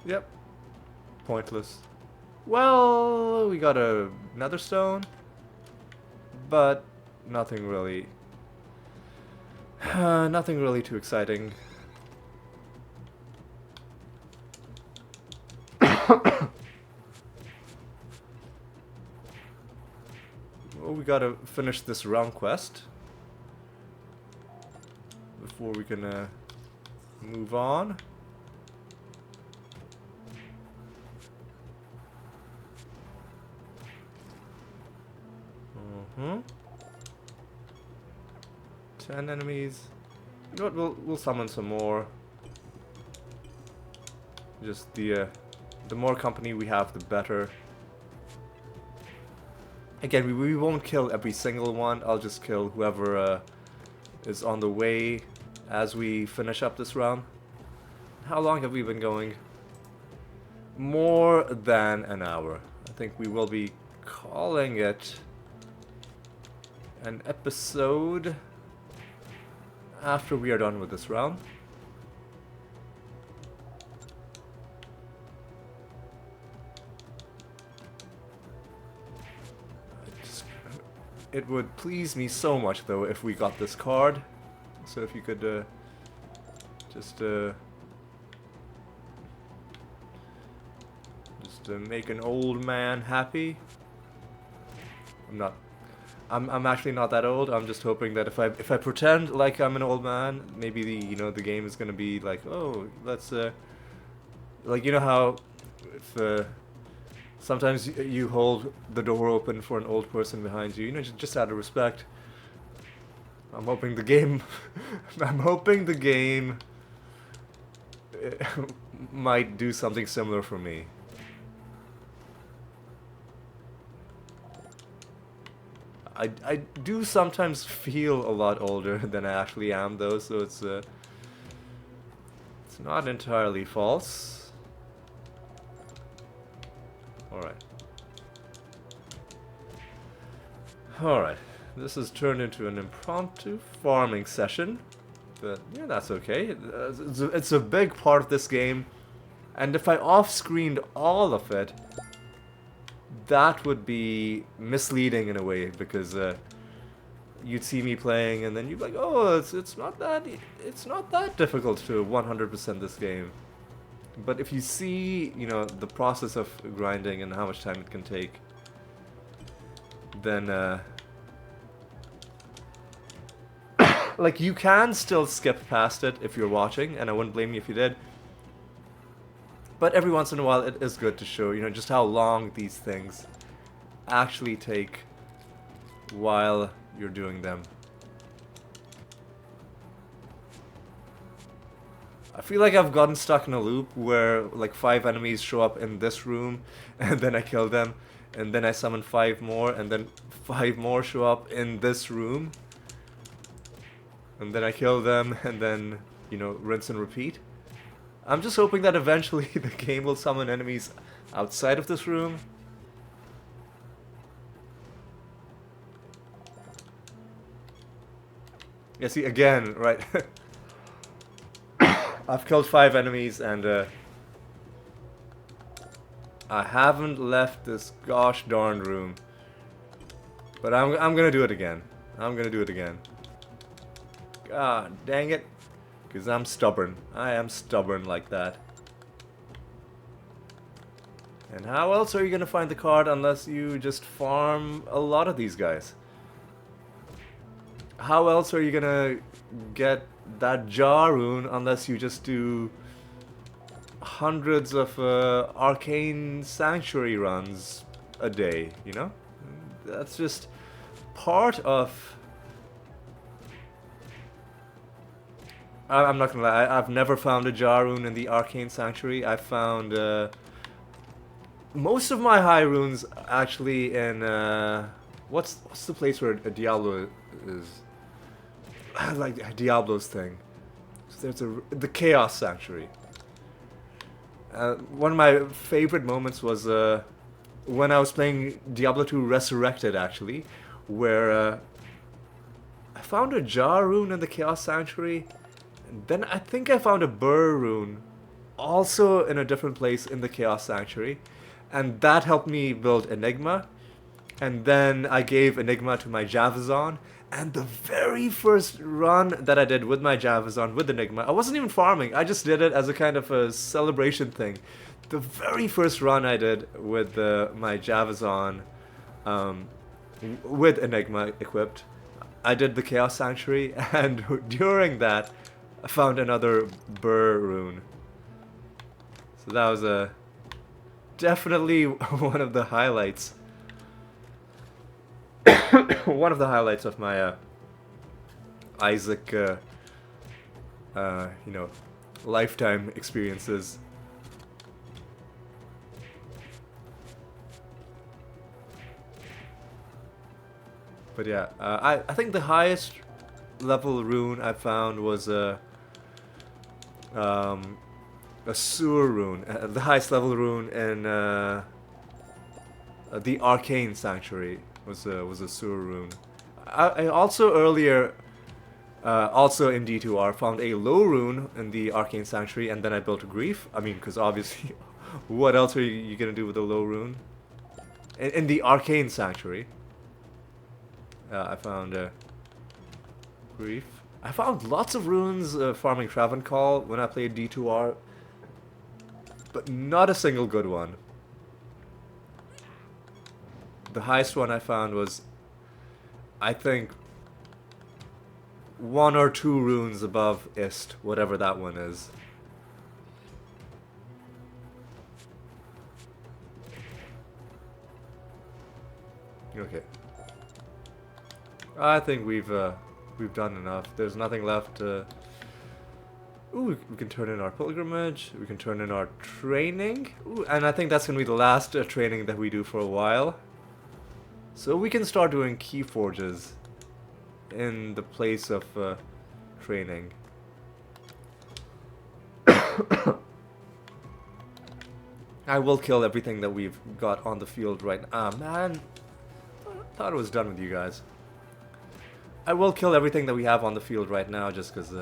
[SPEAKER 1] Yep. Pointless. Well, we got another stone, but nothing really. Nothing really too exciting. Well, we gotta finish this realm quest before we can move on. Mm-hmm. 10 enemies. You know what? We'll summon some more. Just the more company we have, the better. Again, we won't kill every single one. I'll just kill whoever is on the way as we finish up this round. How long have we been going? More than an hour. I think we will be calling it an episode after we are done with this round. It would please me so much though if we got this card. So if you could just make an old man happy. I'm actually not that old. I'm just hoping that if I pretend like I'm an old man, maybe the game is gonna be like, oh, let's like, you know how if sometimes you hold the door open for an old person behind you, just out of respect. I'm hoping the game I'm hoping the game might do something similar for me. I do sometimes feel a lot older than I actually am though, so it's not entirely false. Alright, this has turned into an impromptu farming session, but yeah, that's okay. It's a big part of this game, and if I off-screened all of it, that would be misleading in a way, because you'd see me playing and then you'd be like, oh, it's not that difficult to 100% this game. But if you see, the process of grinding and how much time it can take, then like, you can still skip past it if you're watching, and I wouldn't blame you if you did. But every once in a while, it is good to show, just how long these things actually take while you're doing them. feel like I've gotten stuck in a loop where like 5 enemies show up in this room, and then I kill them, and then I summon 5 more, and then 5 more show up in this room, and then I kill them, and then, you know, rinse and repeat. I'm just hoping that eventually the game will summon enemies outside of this room. Yeah, see, again, right? I've killed 5 enemies, and I haven't left this gosh darn room. But I'm gonna do it again. I'm gonna do it again. God dang it. Because I'm stubborn. I am stubborn like that. And how else are you gonna find the card unless you just farm a lot of these guys? How else are you gonna get that jar rune unless you just do hundreds of arcane sanctuary runs a day, you know? That's just part of... I'm not gonna lie, I've never found a jar rune in the arcane sanctuary. I found most of my high runes actually in what's the place where a Diablo is? Like Diablo's thing. So there's the Chaos Sanctuary. One of my favorite moments was when I was playing Diablo 2 Resurrected, actually, where I found a jar rune in the Chaos Sanctuary, and then I think I found a burr rune also in a different place in the Chaos Sanctuary, and that helped me build Enigma. And then I gave Enigma to my Javazon, and the very first run that I did with my Javazon with Enigma, I wasn't even farming, I just did it as a kind of a celebration thing. The very first run I did with my Javazon with Enigma equipped, I did the Chaos Sanctuary, and during that, I found another burr rune. So that was definitely one of the highlights. One of the highlights of my Isaac, you know, lifetime experiences. But yeah, I think the highest level rune I found was a sewer rune, the highest level rune in the Arcane Sanctuary. Was a sewer rune. I also earlier, also in D2R, found a low rune in the Arcane Sanctuary, and then I built a Grief. I mean, because obviously, what else are you gonna do with a low rune? In the Arcane Sanctuary, I found Grief. I found lots of runes farming Travancore when I played D2R, but not a single good one. The highest one I found was, I think, 1 or 2 runes above Ist, whatever that one is. Okay. I think we've done enough. There's nothing left. Ooh, we can turn in our pilgrimage. We can turn in our training. Ooh, and I think that's gonna be the last training that we do for a while. So we can start doing key forges in the place of training. I will kill everything that we've got on the field right now. Ah, man. I thought it was done with you guys. I will kill everything that we have on the field right now just because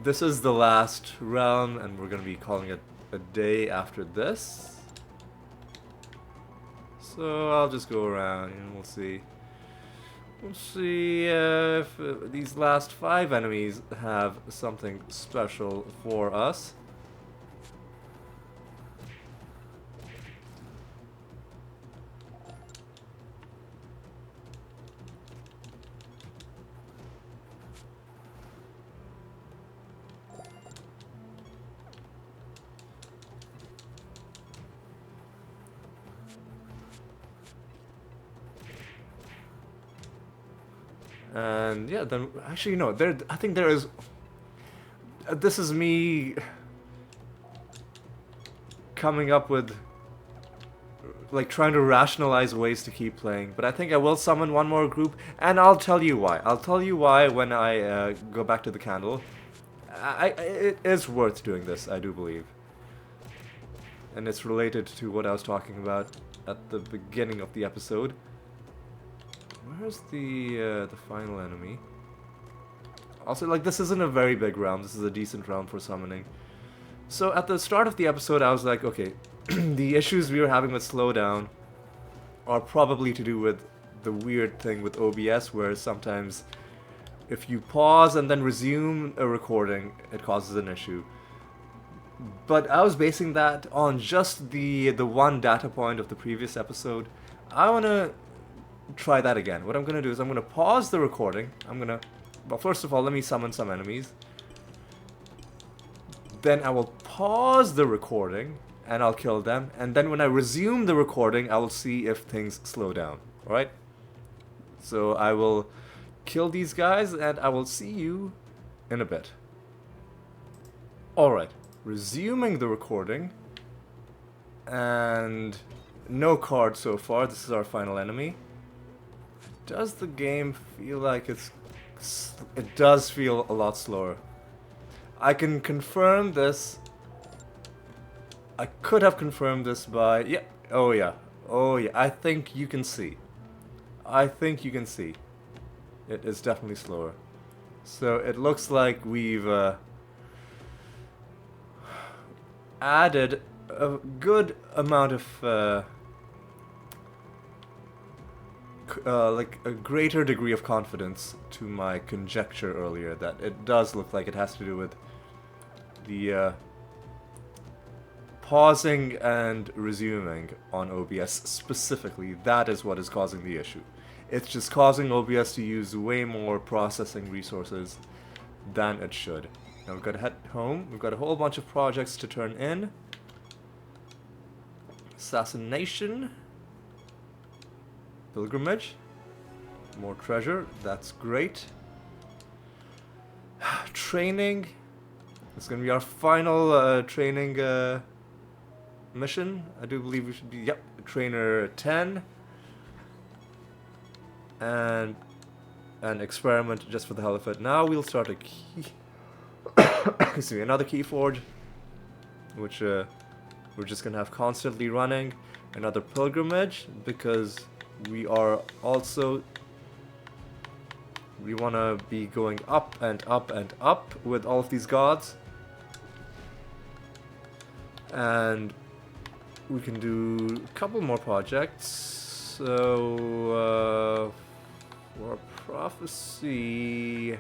[SPEAKER 1] this is the last realm, and we're going to be calling it a day after this. So I'll just go around and we'll see. We'll see if these last 5 enemies have something special for us. And yeah, then actually no, there. I think there is. This is me coming up with like trying to rationalize ways to keep playing. But I think I will summon one more group, and I'll tell you why. I'll tell you why when I go back to the candle. It is worth doing this, I do believe. And it's related to what I was talking about at the beginning of the episode. Where's the final enemy? Also, like, this isn't a very big round. This is a decent round for summoning. So at the start of the episode, I was like, okay, the issues we were having with slowdown are probably to do with the weird thing with OBS, where sometimes if you pause and then resume a recording, it causes an issue. But I was basing that on just the one data point of the previous episode. I want to try that again. What I'm going to do is I'm going to pause the recording. Well, first of all, let me summon some enemies. Then I will pause the recording and I'll kill them. And then when I resume the recording, I will see if things slow down. Alright? So I will kill these guys and I will see you in a bit. Alright. Resuming the recording. And no card so far. This is our final enemy. Does the game feel like it's... It does feel a lot slower. I can confirm this. I could have confirmed this by... Yeah. Oh yeah. Oh yeah. I think you can see. I think you can see. It is definitely slower. So it looks like we've added a good amount of like a greater degree of confidence to my conjecture earlier that it does look like it has to do with the pausing and resuming on OBS specifically. That is what is causing the issue. It's just causing OBS to use way more processing resources than it should. Now we've got to head home. We've got a whole bunch of projects to turn in. Assassination. Pilgrimage. More treasure. That's great. Training. It's going to be our final training mission. I do believe we should be... Yep. Trainer 10. And an experiment just for the hell of it. Now we'll start a key... Excuse me, another key forge. Which we're just going to have constantly running. Another pilgrimage. Because... we are also... we want to be going up and up and up with all of these gods. And we can do a couple more projects. So, for prophecy...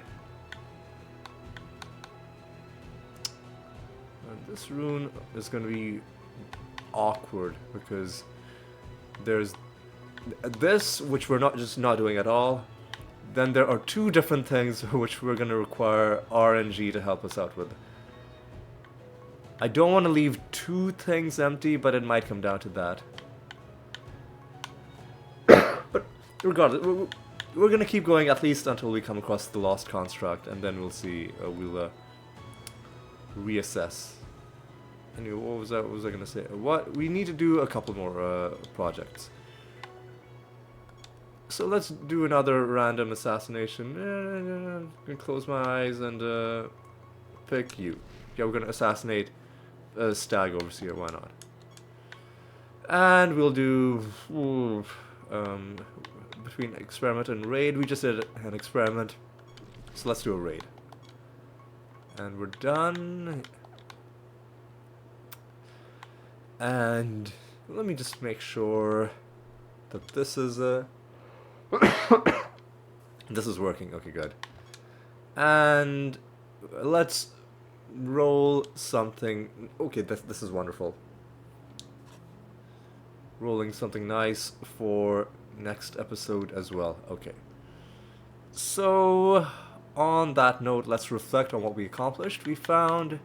[SPEAKER 1] this rune is going to be awkward because there's this, which we're not doing at all. Then there are two different things which we're going to require RNG to help us out with. I don't want to leave two things empty, but it might come down to that. But regardless, we're going to keep going at least until we come across the lost construct, and then we'll see. We'll reassess. Anyway, what was I going to say? What we need to do a couple more projects. So let's do another random assassination. I'm gonna close my eyes and pick you. Yeah, we're gonna assassinate a stag overseer. Why not? And we'll do between experiment and raid. We just did an experiment, so let's do a raid. And we're done. And let me just make sure that this is a. This is working. Okay, good. And let's roll something. Okay, this is wonderful. Rolling something nice for next episode as well. Okay. So, on that note, let's reflect on what we accomplished. We found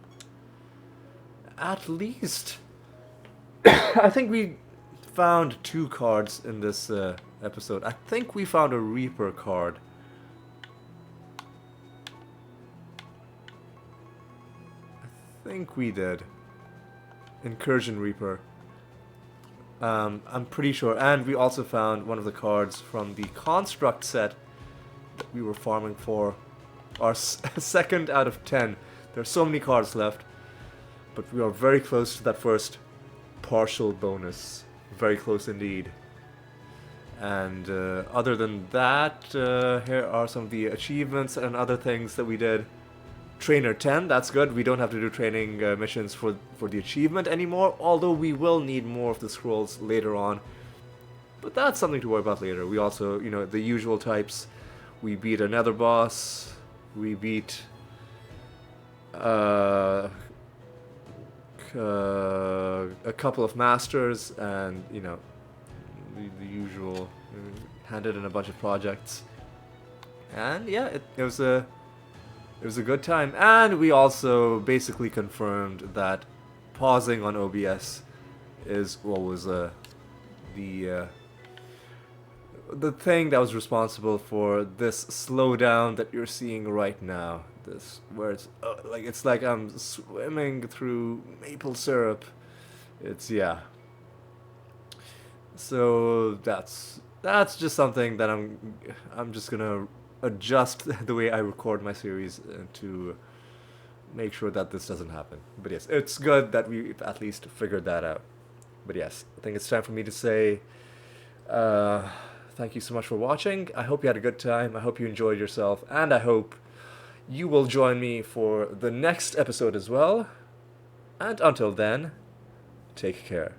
[SPEAKER 1] at least... I think we found 2 cards in this episode. I think we found a Reaper card think we did. Incursion Reaper. I'm pretty sure. And we also found one of the cards from the Construct set that we were farming for. Our second out of 10. There are so many cards left. But we are very close to that first partial bonus. Very close indeed. And other than that, here are some of the achievements and other things that we did. Trainer 10, that's good. We don't have to do training missions for the achievement anymore, although we will need more of the scrolls later on. But that's something to worry about later. We also, you know, the usual types. We beat another boss. We beat a couple of masters, and, you know, the usual. Handed in a bunch of projects. And yeah, it was a good time. And we also basically confirmed that pausing on OBS is what was the thing that was responsible for this slowdown that you're seeing right now. This, where it's like I'm swimming through maple syrup. It's, yeah. So that's just something that I'm just gonna adjust the way I record my series to make sure that this doesn't happen. But yes, it's good that we've at least figured that out. But yes, I think it's time for me to say thank you so much for watching. I hope you had a good time. I hope you enjoyed yourself, and I hope you will join me for the next episode as well. And until then, take care.